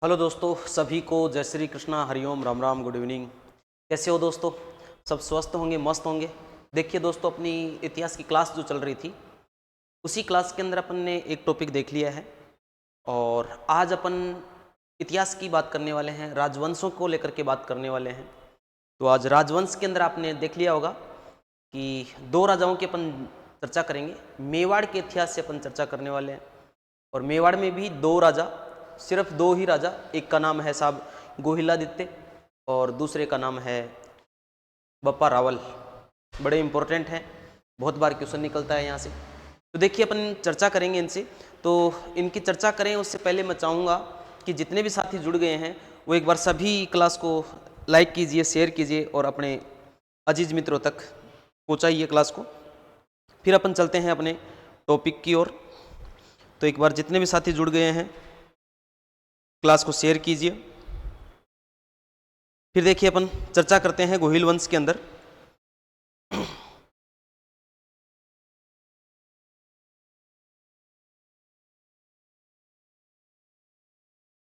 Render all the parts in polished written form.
Hello दोस्तों, सभी को जय श्री कृष्णा, हरिओम, राम राम, गुड इवनिंग। कैसे हो दोस्तों? सब स्वस्थ होंगे, मस्त होंगे। देखिए दोस्तों, अपनी इतिहास की क्लास जो चल रही थी उसी क्लास के अंदर अपन ने एक टॉपिक देख लिया है और आज अपन इतिहास की बात करने वाले हैं, राजवंशों को लेकर के बात करने वाले हैं। तो आज राजवंश के अंदर आपने देख लिया होगा कि दो राजाओं की अपन चर्चा करेंगे। मेवाड़ के इतिहास से अपन चर्चा करने वाले हैं और मेवाड़ में भी दो राजा, सिर्फ दो ही राजा। एक का नाम है साहब गोहिलादित्य और दूसरे का नाम है बप्पा रावल। बड़े इंपॉर्टेंट हैं, बहुत बार क्वेश्चन निकलता है यहाँ से। तो देखिए अपन चर्चा करेंगे इनसे। तो इनकी चर्चा करें उससे पहले मैं चाहूँगा कि जितने भी साथी जुड़ गए हैं वो एक बार सभी क्लास को लाइक कीजिए, शेयर कीजिए और अपने अजीज मित्रों तक पहुँचाइए क्लास को। फिर अपन चलते हैं अपने टॉपिक की ओर। तो एक बार जितने भी साथी जुड़ गए हैं क्लास को शेयर कीजिए। फिर देखिए अपन चर्चा करते हैं गोहिल वंश के अंदर।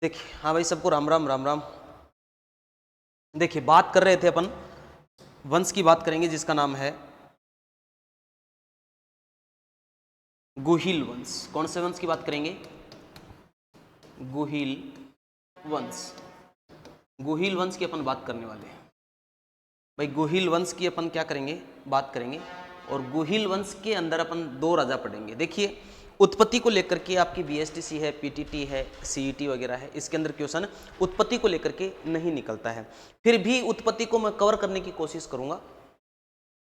देखिए, हाँ भाई, सबको राम राम, राम राम। देखिए, बात कर रहे थे अपन, वंश की बात करेंगे जिसका नाम है गोहिल वंश। कौन से वंश की बात करेंगे? गोहिल वंश। गोहिल वंश की अपन बात करने वाले हैं भाई। गोहिल वंश की अपन क्या करेंगे, बात करेंगे। और गोहिल वंश के अंदर अपन दो राजा पढ़ेंगे। देखिए, उत्पत्ति को लेकर के आपकी बीएसटीसी है, पीटीटी है, सीईटी वगैरह है, इसके अंदर क्वेश्चन उत्पत्ति को लेकर के नहीं निकलता है। फिर भी उत्पत्ति को मैं कवर करने की कोशिश करूंगा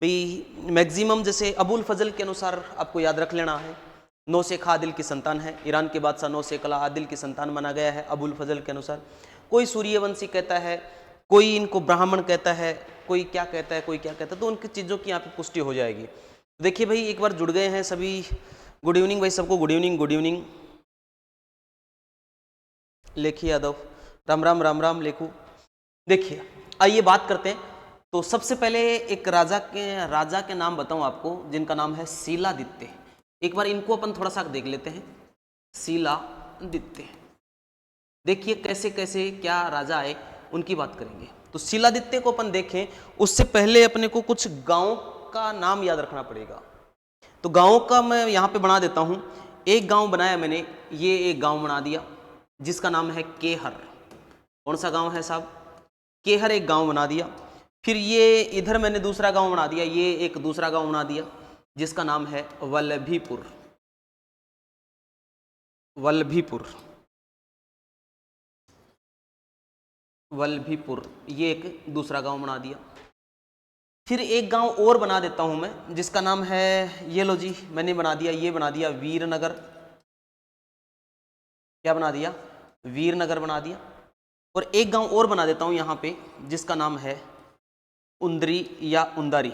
भाई। मैक्सिमम जैसे अबुल फजल के अनुसार आपको याद रख लेना है, नौशेख आदिल की संतान है। ईरान के बादशाह नौशेख आदिल की संतान माना गया है अबुल फजल के अनुसार। कोई सूर्यवंशी कहता है, कोई इनको ब्राह्मण कहता है, कोई क्या कहता है, कोई क्या कहता है। तो उनकी चीज़ों की यहाँ पे पुष्टि हो जाएगी। देखिए भाई, एक बार जुड़ गए हैं सभी, गुड इवनिंग भाई सबको, good evening, good evening. Lekhi Yadav, Ram Ram, Ram Ram Lekhu. देखिए, आइए बात करते हैं। तो सबसे पहले एक राजा के नाम बताऊं आपको, जिनका नाम है शीलादित्य। एक बार इनको अपन थोड़ा सा देख लेते हैं। शीलादित्य, देखिए कैसे कैसे क्या राजा आए, उनकी बात करेंगे। तो शीलादित्य को अपन देखें उससे पहले अपने को कुछ गांव का नाम याद रखना पड़ेगा। तो गांव का मैं यहाँ पे बना देता हूँ। एक गांव बनाया मैंने, ये एक गांव बना दिया जिसका नाम है केहर। कौन सा गांव है साहब? केहर एक गांव बना दिया। फिर ये इधर मैंने दूसरा गांव बना दिया, ये एक दूसरा गांव बना दिया जिसका नाम है वल्लभीपुर। वल्लभीपुर, वल्लभीपुर, ये एक दूसरा गांव बना दिया। फिर एक गांव और बना देता हूं मैं जिसका नाम है, ये लो जी, मैंने बना दिया, ये बना दिया वीरनगर। क्या बना दिया? वीरनगर बना दिया। और एक गांव और बना देता हूं यहां पे जिसका नाम है उंदरी या उंदारी।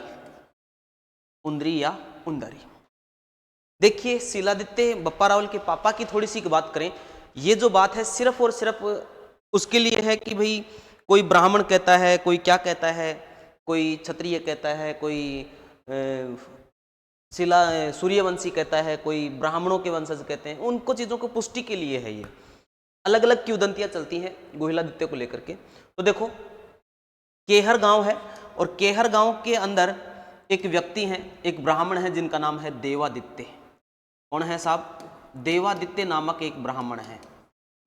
उंदरी या उंदारी। देखिए, शीलादित्य बप्पा रावल के पापा की थोड़ी सी बात करें। ये जो बात है सिर्फ और सिर्फ उसके लिए है कि भाई कोई ब्राह्मण कहता है, कोई क्या कहता है, कोई क्षत्रिय कहता है, कोई सूर्यवंशी कहता है, कोई ब्राह्मणों के वंशज कहते हैं। उनको चीज़ों को पुष्टि के लिए है। ये अलग अलग किंवदंतियां चलती हैं गोहिलादित्य को लेकर के। तो देखो, केहर गांव है और केहर गांव के अंदर एक व्यक्ति हैं, एक ब्राह्मण है जिनका नाम है देवादित्य। कौन है साहब? देवादित्य नामक एक ब्राह्मण है,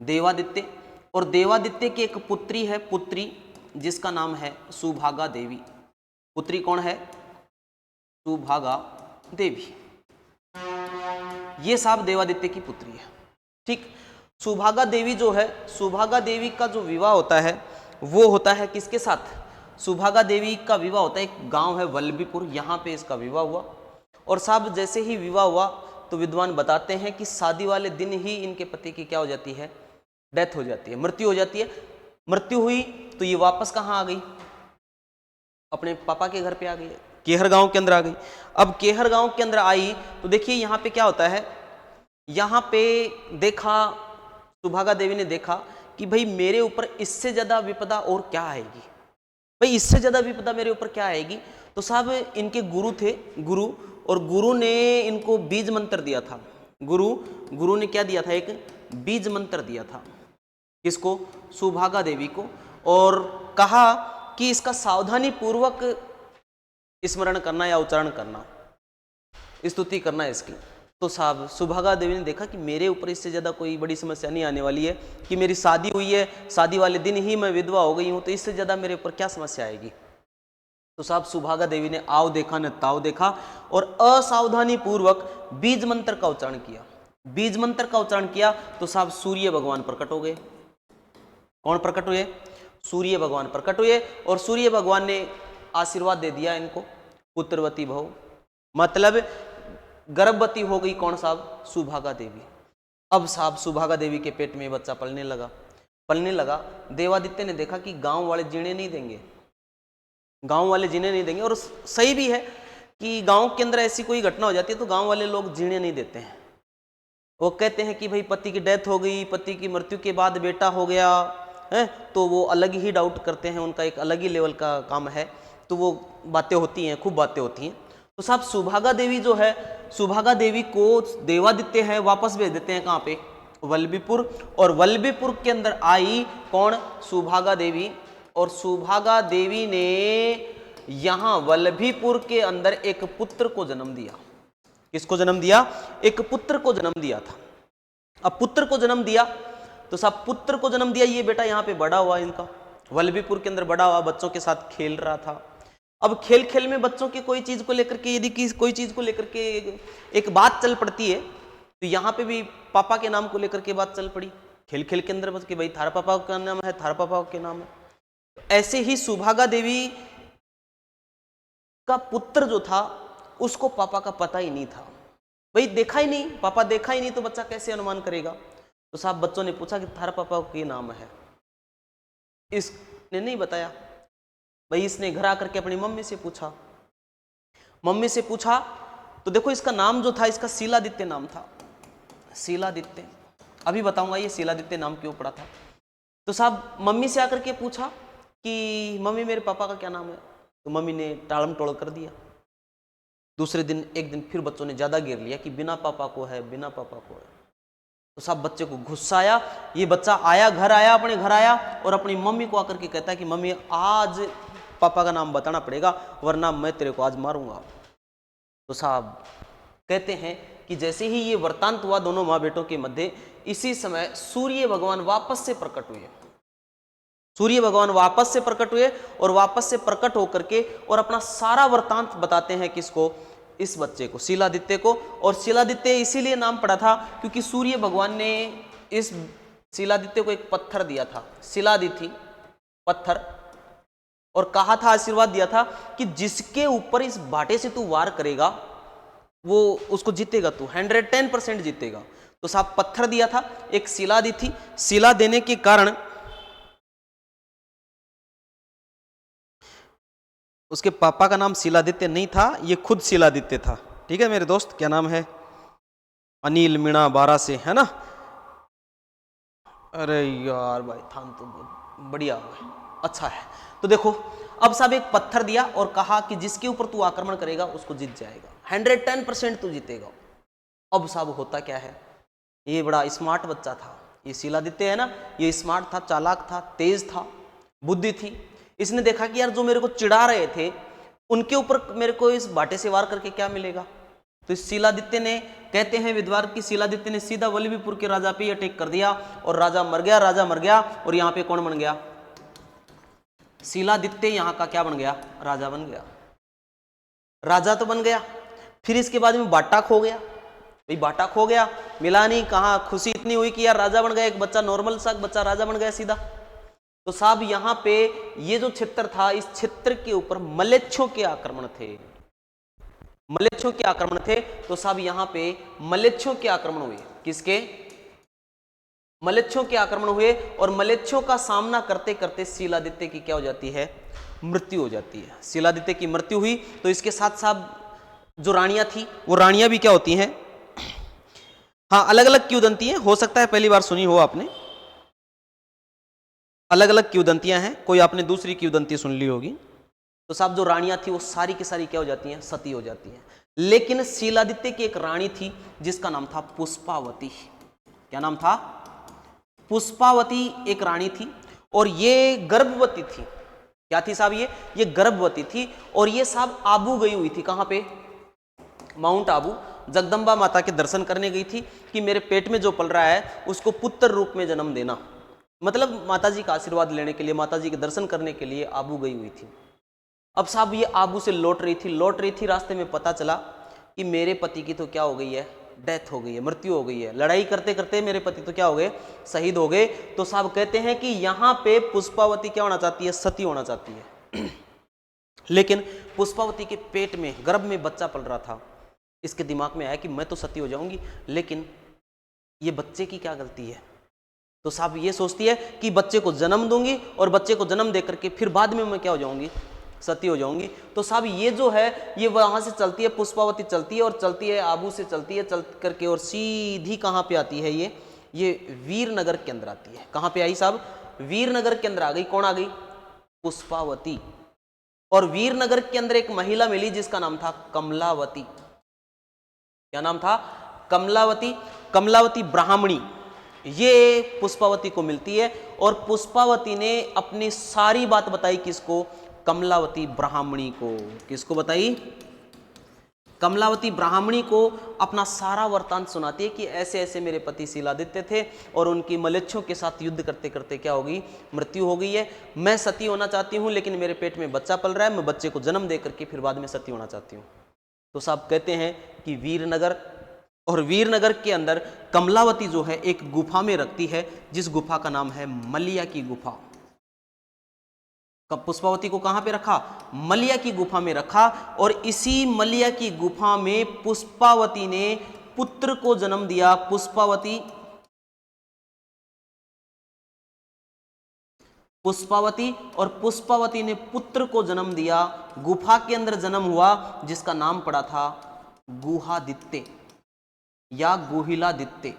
देवादित्य। और देवादित्य की एक पुत्री है, पुत्री जिसका नाम है सुभागा देवी। पुत्री कौन है? सुभागा देवी। ये साहब देवादित्य की पुत्री है। ठीक, सुभागा देवी जो है, सुभागा देवी का जो विवाह होता है वो होता है किसके साथ? सुभागा देवी का विवाह होता है, एक गांव है वल्लभीपुर, यहाँ पे इसका विवाह हुआ। और साहब जैसे ही विवाह हुआ तो विद्वान बताते हैं कि शादी वाले दिन ही इनके पति की क्या हो जाती है? डेथ हो जाती है, मृत्यु हो जाती है। मृत्यु हुई तो ये वापस कहाँ आ गई? अपने पापा के घर पे आ गई, केहर गांव के अंदर आ गई। अब केहर गांव के अंदर आई तो देखिए यहाँ पे क्या होता है, यहाँ पे देखा, सुभागा देवी ने देखा कि भाई मेरे ऊपर इससे ज्यादा विपदा और क्या आएगी, भाई इससे ज्यादा विपदा मेरे ऊपर क्या आएगी। तो साहब इनके गुरु थे, गुरु, और गुरु ने इनको बीज मंत्र दिया था। गुरु ने क्या दिया था? एक बीज मंत्र दिया था। किसको? सुभागा देवी को। और कहा कि इसका सावधानी पूर्वक स्मरण करना या उच्चारण करना, स्तुति करना इसकी। तो साहब सुभागा देवी ने देखा कि मेरे ऊपर इससे ज़्यादा कोई बड़ी समस्या नहीं आने वाली है, कि मेरी शादी हुई है, शादी वाले दिन ही मैं विधवा हो गई हूँ, तो इससे ज़्यादा मेरे ऊपर क्या समस्या आएगी। तो साहब सुभागा देवी ने आओ देखा न ताव देखा और असावधानी पूर्वक बीज मंत्र का उच्चारण किया। बीज मंत्र का उच्चारण किया तो साहब सूर्य भगवान प्रकट हो गए। कौन प्रकट हुए? सूर्य भगवान प्रकट हुए। और सूर्य भगवान ने आशीर्वाद दे दिया इनको, पुत्रवती भव, मतलब गर्भवती हो गई। कौन साहब? सुभागा देवी। अब साहब सुभागा देवी के पेट में बच्चा पलने लगा। देवादित्य ने देखा कि गांव वाले जीने नहीं देंगे, गांव वाले जीने नहीं देंगे। और सही भी है कि गांव के अंदर ऐसी कोई घटना हो जाती है तो गांव वाले लोग जीने नहीं देते हैं। वो कहते हैं कि भाई पति की डेथ हो गई, पति की मृत्यु के बाद बेटा हो गया है, तो वो अलग ही डाउट करते हैं, उनका एक अलग ही लेवल का काम है। तो वो बातें होती हैं, खूब बातें होती हैं। तो साहब सुभागा देवी जो है, सुभागा देवी को देवादित्य है वापस भेज देते हैं। कहाँ पे? वल्लभीपुर। और वल्लभीपुर के अंदर आई कौन? सुभागा देवी। और सुभागा देवी ने यहां वल्लभीपुर के अंदर एक पुत्र को जन्म दिया। किसको जन्म दिया? एक पुत्र को जन्म दिया था। अब पुत्र को जन्म दिया तो साहब पुत्र को जन्म दिया, ये बेटा यहाँ पे बड़ा हुआ, इनका वल्लभीपुर के अंदर बड़ा हुआ, बच्चों के साथ खेल रहा था। अब खेल खेल में बच्चों के कोई चीज को लेकर के, यदि कोई चीज को लेकर के एक बात चल पड़ती है, तो यहाँ पे भी पापा के नाम को लेकर के बात चल पड़ी खेल खेल के अंदर, बस कि भाई थारा पापा का नाम है, थारा पापा के नाम है। ऐसे ही सुभागा देवी का पुत्र जो था उसको पापा का पता ही नहीं था, भाई देखा ही नहीं, पापा देखा ही नहीं, तो बच्चा कैसे अनुमान करेगा। तो साहब बच्चों ने पूछा कि थारा पापा के नाम है, इसने नहीं बताया। भाई इसने घर आकर के अपनी मम्मी से पूछा, मम्मी से पूछा तो देखो इसका नाम जो था, इसका शीलादित्य नाम था, शीलादित्य। अभी बताऊंगा ये शीलादित्य नाम क्यों पड़ा था। तो साहब मम्मी से आकर के पूछा कि मम्मी मेरे पापा का क्या नाम है, तो मम्मी ने टालम टोल कर दिया। दूसरे दिन एक दिन फिर बच्चों ने ज्यादा घेर लिया कि बिना पापा को है, बिना पापा को है। तो साहब बच्चे को गुस्सा आया। ये बच्चा आया, अपने घर आया और अपनी मम्मी को आकर के कहता है कि मम्मी आज पापा का नाम बताना पड़ेगा वरना मैं तेरे को आज मारूंगा। तो साहब कहते हैं कि जैसे ही ये वृतांत हुआ दोनों माँ बेटों के मध्य, इसी समय सूर्य भगवान वापस से प्रकट हुए। सूर्य भगवान वापस से प्रकट हुए और वापस से प्रकट होकर के और अपना सारा वृतांत बताते हैं। किसको? इस बच्चे को, शीलादित्य को। और शीलादित्य इसीलिए नाम पड़ा था क्योंकि सूर्य भगवान ने इस शीलादित्य को एक पत्थर दिया था, शिला दी थी, पत्थर, और कहा था, आशीर्वाद दिया था कि जिसके ऊपर इस बाटे से तू वार करेगा वो उसको जीतेगा, तू 110% जीतेगा। तो साहब पत्थर दिया था, एक शिला दी थी। शिला देने के कारण उसके पापा का नाम शीलादित्य नहीं था, ये खुद शीलादित्य था। ठीक है मेरे दोस्त, क्या नाम है? अनिल मीणा 12 से, है ना? अरे यार भाई थान तो बढ़िया है, अच्छा है। तो देखो अब साहब एक पत्थर दिया और कहा कि जिसके ऊपर तू आक्रमण करेगा उसको जीत जाएगा, 110% तू जीतेगा। अब साहब होता क्या है, ये बड़ा स्मार्ट बच्चा था, ये शीलादित्य है ना, ये स्मार्ट था, चालाक था, तेज था, बुद्धि थी। इसने देखा कि यार जो मेरे को चिढ़ा रहे थे उनके ऊपर मेरे को इस बाटे से वार करके क्या मिलेगा। तो इस शीलादित्य ने, कहते हैं विद्वान की, शीलादित्य ने सीधा वल्लभीपुर के राजा पे अटैक कर दिया और राजा मर गया। और यहाँ पे कौन बन गया? शीलादित्य यहाँ का क्या बन गया? राजा बन गया। राजा तो बन गया, फिर इसके बाद में बाटा खो गया। भाई बाटा खो गया, मिला नहीं, कहाँ खुशी इतनी हुई कि यार राजा बन गया, एक बच्चा नॉर्मल सा बच्चा राजा बन गया सीधा। तो साहब यहाँ पे ये जो क्षेत्र था, इस क्षेत्र के ऊपर मलेच्छों के आक्रमण थे, मलेच्छों के आक्रमण थे। तो साहब यहाँ पे मलेच्छों के आक्रमण हुए। किसके? मलेच्छों के आक्रमण हुए और मलेच्छों का सामना करते करते शीलादित्य की क्या हो जाती है? मृत्यु हो जाती है। शीलादित्य की मृत्यु हुई तो इसके साथ साथ जो रानियां थी वो रानियां भी क्या होती हैं? हाँ, अलग अलग किंवदंती हैं, हो सकता है पहली बार सुनी हो आपने। अलग अलग किंवदंतियां हैं, कोई आपने दूसरी किंवदंती सुन ली होगी। तो साहब जो रानियां थी वो सारी की सारी क्या हो जाती हैं? सती हो जाती हैं। लेकिन शीलादित्य की एक रानी थी जिसका नाम था पुष्पावती। क्या नाम था? पुष्पावती एक रानी थी और ये गर्भवती थी। क्या थी साहब? ये गर्भवती थी और ये साहब आबू गई हुई थी। कहां पे? माउंट आबू जगदम्बा माता के दर्शन करने गई थी कि मेरे पेट में जो पल रहा है उसको पुत्र रूप में जन्म देना, मतलब माता जी का आशीर्वाद लेने के लिए, माता जी के दर्शन करने के लिए आबू गई हुई थी। अब साहब ये आबू से लौट रही थी, रास्ते में पता चला कि मेरे पति की तो क्या हो गई है, डेथ हो गई है, मृत्यु हो गई है। लड़ाई करते करते मेरे पति तो क्या हो गए, शहीद हो गए। तो साहब कहते हैं कि यहाँ पे पुष्पावती क्या होना चाहती है, सती होना चाहती है। लेकिन पुष्पावती के पेट में, गर्भ में बच्चा पल रहा था। इसके दिमाग में आया कि मैं तो सती हो जाऊंगी, लेकिन ये बच्चे की क्या गलती है? तो साहब ये सोचती है कि बच्चे को जन्म दूंगी और बच्चे को जन्म दे करके फिर बाद में मैं क्या हो जाऊंगी, सती हो जाऊंगी। तो साहब ये जो है ये वहां से चलती है, पुष्पावती चलती है और चलती है, आबू से चलती है, चल करके और सीधी कहां पे आती है, ये वीरनगर के अंदर आती है। कहां पे आई साहब? वीरनगर के अंदर आ गई। कौन आ गई? पुष्पावती। और वीरनगर के अंदर एक महिला मिली जिसका नाम था कमलावती। क्या नाम था? कमलावती। कमलावती ब्राह्मणी ये पुष्पावती को मिलती है और पुष्पावती ने अपनी सारी बात बताई किसको? कमलावती ब्राह्मणी को। किसको बताई? कमलावती ब्राह्मणी को अपना सारा वृत्तांत सुनाती है कि ऐसे ऐसे मेरे पति शीलादित्य थे और उनकी मलेच्छों के साथ युद्ध करते करते क्या होगी, मृत्यु हो गई है। मैं सती होना चाहती हूँ लेकिन मेरे पेट में बच्चा पल रहा है, मैं बच्चे को जन्म दे करके फिर बाद में सती होना चाहती हूँ। तो साहब कहते हैं कि वीरनगर, और वीरनगर के अंदर कमलावती जो है एक गुफा में रखती है जिस गुफा का नाम है मलिया की गुफा। पुष्पावती को कहां पे रखा? मलिया की गुफा में रखा। और इसी मलिया की गुफा में पुष्पावती ने पुत्र को जन्म दिया। पुष्पावती और पुष्पावती ने पुत्र को जन्म दिया। गुफा के अंदर जन्म हुआ जिसका नाम पड़ा था गुहादित्य या गुहिलादित्य।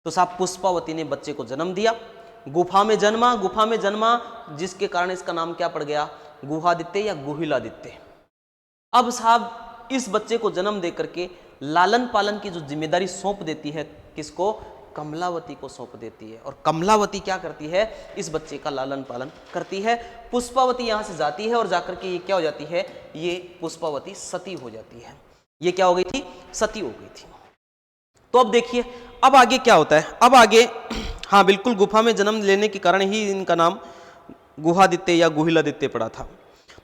तो साहब पुष्पावती ने बच्चे को जन्म दिया, गुफा में जन्मा जिसके कारण इसका नाम क्या पड़ गया? गुहादित्य या गुहिलादित्य। अब साहब इस बच्चे को जन्म दे करके लालन पालन की जो जिम्मेदारी सौंप देती है किसको? कमलावती को सौंप देती है। और कमलावती क्या करती है? इस बच्चे का लालन पालन करती है। पुष्पावती यहां से जाती है और जाकर के ये क्या हो जाती है? ये पुष्पावती सती हो जाती है। ये क्या हो गई थी? सती हो गई थी। तो अब देखिए अब आगे क्या होता है। अब आगे हाँ बिल्कुल, गुफा में जन्म लेने के कारण ही इनका नाम गुहादित्य या गुहिलादित्य पड़ा था।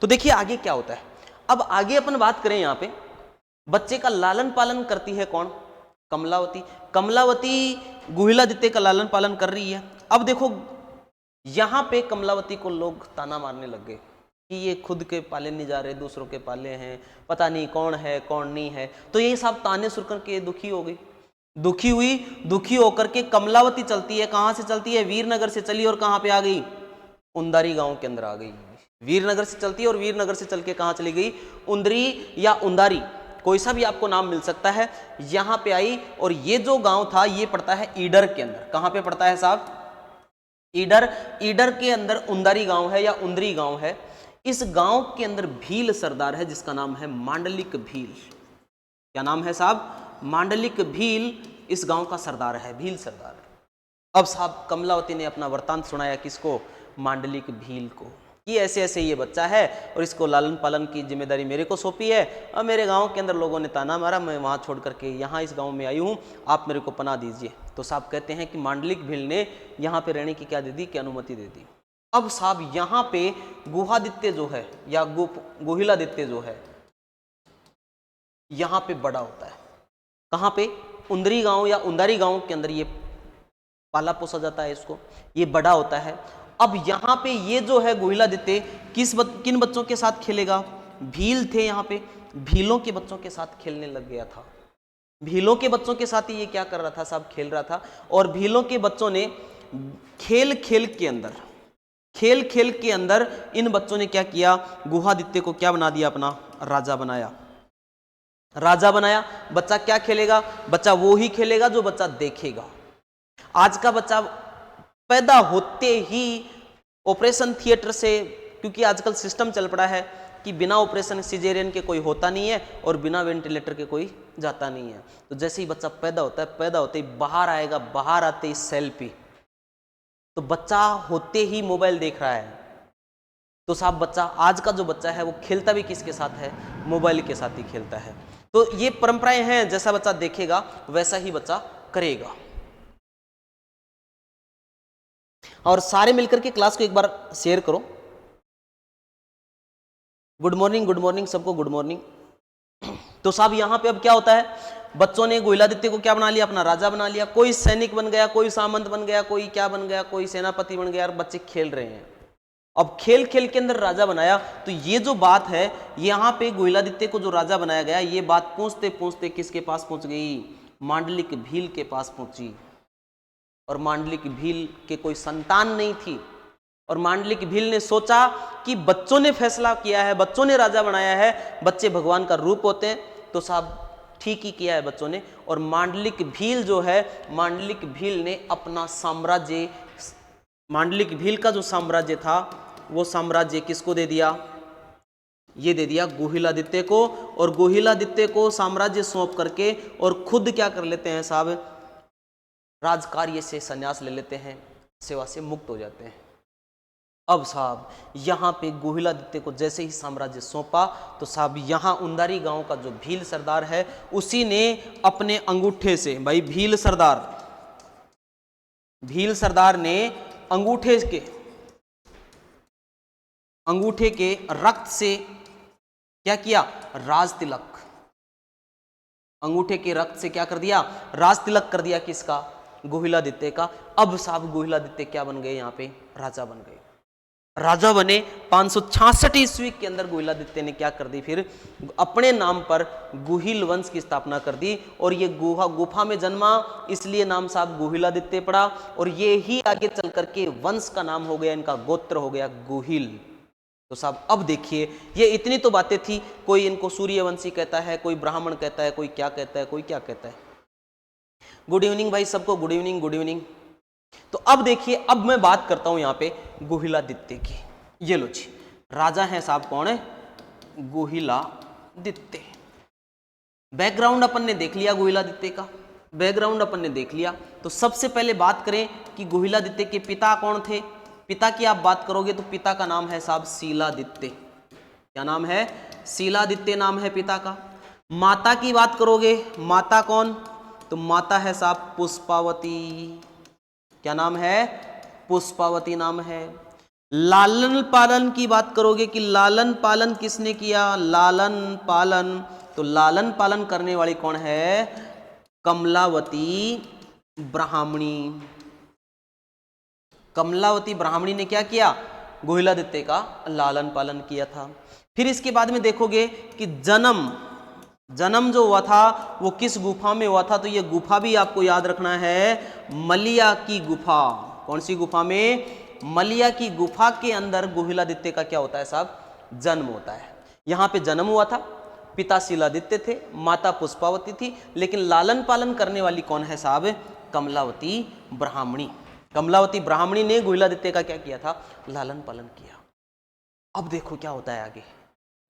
तो देखिए आगे क्या होता है। अब आगे अपन बात करें, यहाँ पे बच्चे का लालन पालन करती है कौन? कमलावती। कमलावती गुहिलादित्य का लालन पालन कर रही है। अब देखो यहां पे कमलावती को लोग ताना मारने लग गए कि ये खुद के पाले नहीं जा रहे, दूसरों के पाले हैं, पता नहीं कौन है कौन नहीं है। तो ये सब ताने सुन करके दुखी हो गई, दुखी होकर के कमलावती चलती है। कहां से चलती है? वीरनगर से चली और कहां पे आ गई? उंदारी गांव के अंदर आ गई। वीरनगर से चलती है और वीरनगर से चल के कहां चली गई? उंदरी या उंदारी, कोई सा भी आपको नाम मिल सकता है। यहां पे आई और ये जो गांव था ये पड़ता है ईडर के अंदर। कहां पे पड़ता है साहब? ईडर के अंदर उंदारी गांव है या उंदरी गांव है। इस गांव के अंदर भील सरदार है जिसका नाम है मांडलिक भील। क्या नाम है साहब? मांडलिक भील इस गांव का सरदार है, भील सरदार। अब साहब कमलावती ने अपना वृत्तांत सुनाया किसको? मांडलिक भील को, कि ऐसे ऐसे ये बच्चा है और इसको लालन पालन की जिम्मेदारी मेरे को सौंपी है। अब मेरे गांव के अंदर लोगों ने ताना मारा, मैं वहां छोड़ करके यहाँ इस गांव में आई हूँ, आप मेरे को पनाह दीजिए। तो साहब कहते हैं कि मांडलिक भील ने यहाँ पे रहने की क्या दे दी? कि अनुमति दे दी। अब साहब यहाँ पे गुहादित्य जो है या गुहिलादित्य जो है यहाँ पे बड़ा होता है। कहाँ पे? उंदरी गांव या उंदारी गांव के अंदर ये पाला पोसा जाता है इसको, ये बड़ा होता है। अब यहाँ पे ये जो है गुहिलादित्य किन बच्चों के साथ खेलेगा? भील थे यहाँ पे, भीलों के बच्चों के साथ खेलने लग गया था। भीलों के बच्चों के साथ ही ये क्या कर रहा था साहब? खेल रहा था। और भीलों के बच्चों ने खेल खेल के अंदर इन बच्चों ने क्या किया? गुहादित्य को क्या बना दिया? अपना राजा बनाया। बच्चा क्या खेलेगा? बच्चा वो ही खेलेगा जो बच्चा देखेगा। आज का बच्चा पैदा होते ही ऑपरेशन थिएटर से, क्योंकि आजकल सिस्टम चल पड़ा है कि बिना ऑपरेशन सिजेरियन के कोई होता नहीं है और बिना वेंटिलेटर के कोई जाता नहीं है। तो जैसे ही बच्चा पैदा होता है, पैदा होते ही बाहर आएगा, बाहर आते ही सेल्फी, तो बच्चा होते ही मोबाइल देख रहा है, तो साहब बच्चा, आज का जो बच्चा है वो खेलता भी किसके साथ है? मोबाइल के साथ ही खेलता है। तो ये परंपराएं हैं, जैसा बच्चा देखेगा वैसा ही बच्चा करेगा। और सारे मिलकर के क्लास को एक बार शेयर करो। गुड मॉर्निंग सबको, गुड मॉर्निंग। तो साहब यहाँ पे अब क्या होता है, बच्चों ने गुहिलादित्य को क्या बना लिया? अपना राजा बना लिया। कोई सैनिक बन गया, कोई सामंत बन गया, कोई क्या बन गया, कोई सेनापति बन गया, और बच्चे खेल रहे हैं। अब खेल खेल के अंदर राजा बनाया। तो ये जो बात है, यहाँ पे गुहिलादित्य को जो राजा बनाया गया, ये बात पूछते पूछते किसके पास पहुंच गई? मांडलिक भील के पास पहुंची। और मांडलिक भील के कोई संतान नहीं थी, और मांडलिक भील ने सोचा कि बच्चों ने फैसला किया है, बच्चों ने राजा बनाया है, बच्चे भगवान का रूप होते हैं, तो साहब ठीक ही किया है बच्चों ने। और मांडलिक भील जो है, मांडलिक भील ने अपना साम्राज्य, मांडलिक भील का जो साम्राज्य था वो साम्राज्य किसको दे दिया? ये दे दिया गुहिलादित्य को। और गुहिलादित्य को साम्राज्य सौंप करके और खुद क्या कर लेते हैं साहब? राजकार्य से संन्यास ले लेते हैं, सेवा से मुक्त हो जाते हैं। अब साहब यहाँ पे गुहिलादित्य को जैसे ही साम्राज्य सौंपा, तो साहब यहाँ उंदारी गांव का जो भील सरदार है, उसी ने अपने अंगूठे से, भाई भील सरदार ने अंगूठे के रक्त से क्या किया? राज तिलक। अंगूठे के रक्त से क्या कर दिया? राज तिलक कर दिया। किसका? गुहिलादित्य का। अब साहब गुहिलादित्य क्या बन गए? यहाँ पे राजा बन गए, राजा बने। 566 ईस्वी के अंदर गुहिलादित्य ने क्या कर दी? फिर अपने नाम पर गुहिल वंश की स्थापना कर दी। और ये गुफा में जन्मा, इसलिए नाम साहब गुहिलादित्य पड़ा। और ये ही आगे चल करके वंश का नाम हो गया, इनका गोत्र हो गया गुहिल। तो साहब अब देखिए, ये इतनी तो बातें थी। कोई इनको सूर्यवंशी कहता है, कोई ब्राह्मण कहता है, कोई क्या कहता है, कोई क्या कहता है। गुड इवनिंग भाई सबको, गुड इवनिंग, गुड इवनिंग। तो अब देखिए, अब मैं बात करता हूं यहाँ पे गुहिलादित्य की। ये लो जी, राजा है साहब, कौन है? गुहिलादित्य। बैकग्राउंड अपन ने देख लिया गुहिलादित्य का, बैकग्राउंड अपन ने देख लिया। तो सबसे पहले बात करें कि गुहिलादित्य के पिता कौन थे। पिता की आप बात करोगे तो पिता का नाम है साहब शीलादित्य। क्या नाम है? शीलादित्य नाम है पिता का। माता की बात करोगे, माता कौन? तो माता है साहब पुष्पावती। क्या नाम है? पुष्पावती नाम है। लालन पालन की बात करोगे कि लालन पालन किसने किया? लालन पालन, तो लालन पालन करने वाली कौन है? कमलावती ब्राह्मणी। कमलावती ब्राह्मणी ने क्या किया? गुहिलादित्य का लालन पालन किया था। फिर इसके बाद में देखोगे कि जन्म जो हुआ था वो किस गुफा में हुआ था। तो ये गुफा भी आपको याद रखना है, मलिया की गुफा। कौन सी गुफा में? मलिया की गुफा के अंदर गुहिलादित्य का क्या होता है साहब? जन्म होता है। यहाँ पे जन्म हुआ था, पिता शीलादित्य थे, माता पुष्पावती थी, लेकिन लालन पालन करने वाली कौन है साहब? कमलावती ब्राह्मणी। कमलावती ब्राह्मणी ने गुहिलादित्य का क्या किया था? लालन पालन किया। अब देखो क्या होता है आगे।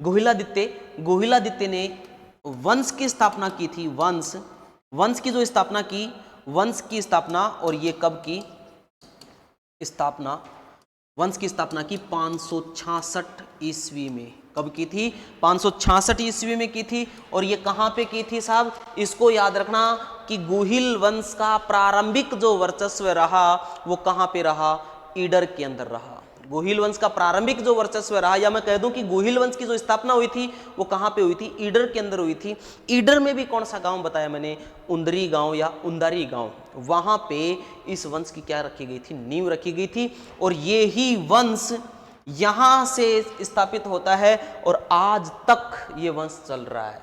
गुहिलादित्य ने वंश की स्थापना की थी। वंश की जो स्थापना की, वंश की स्थापना, और ये कब की स्थापना? वंश की स्थापना की 566 ईस्वी में। कब की थी? 566 ईस्वी में की थी। और ये कहाँ पे की थी साहब? इसको याद रखना कि गुहिल वंश का प्रारंभिक जो वर्चस्व रहा वो कहाँ पे रहा? ईडर के अंदर रहा। गुहिल वंश का प्रारंभिक जो वर्चस्व रहा, या मैं कह दूं कि गुहिल वंश की जो स्थापना हुई थी वो कहाँ पे हुई थी? ईडर के अंदर हुई थी। ईडर में भी कौन सा गांव बताया मैंने? उंदरी गांव या उंदारी गांव। वहां पे इस वंश की क्या रखी गई थी? नींव रखी गई थी। और ये ही वंश यहां से स्थापित होता है और आज तक ये वंश चल रहा है।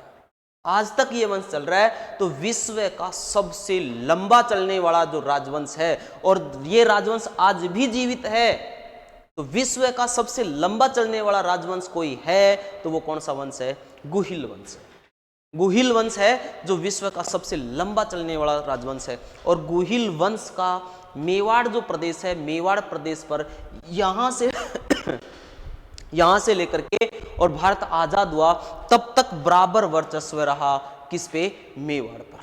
आज तक ये वंश चल रहा है। तो विश्व का सबसे लंबा चलने वाला जो राजवंश है, और ये राजवंश आज भी जीवित है। तो विश्व का सबसे लंबा चलने वाला राजवंश कोई है तो वो कौन सा वंश है? गुहिल वंश है। गुहिल वंश है जो विश्व का सबसे लंबा चलने वाला राजवंश है। और गुहिल वंश का मेवाड़ जो प्रदेश है, मेवाड़ प्रदेश पर यहां से लेकर के और भारत आजाद हुआ तब तक बराबर वर्चस्व रहा। किस पे? मेवाड़ पर।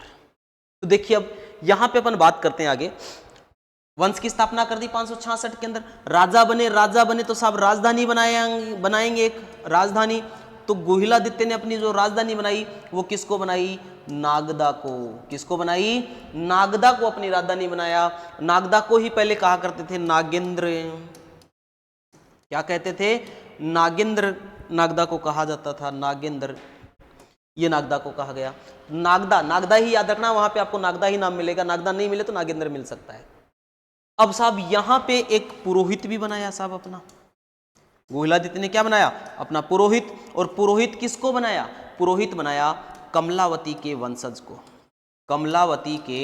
तो देखिए अब यहां पे अपन बात करते हैं आगे। वंश की स्थापना कर दी 566 के अंदर। राजा बने तो साहब राजधानी बनाएंगे एक राजधानी। तो गुहिलादित्य ने अपनी जो राजधानी बनाई वो किसको बनाई? नागदा को। किसको बनाई? नागदा को अपनी राजधानी बनाया। नागदा को ही पहले कहा करते थे नागेंद्र। क्या कहते थे? नागेंद्र। नागदा को कहा जाता था नागेंद्र। ये नागदा को कहा गया। नागदा ही याद रखना, वहां पे आपको नागदा ही नाम मिलेगा, नागदा नहीं मिले तो नागेंद्र मिल सकता है। अब साहब यहां पे एक पुरोहित भी बनाया साहब अपना। गुहिलादित्य ने क्या बनाया? अपना पुरोहित। और पुरोहित किसको बनाया? पुरोहित बनाया कमलावती के वंशज को। कमलावती के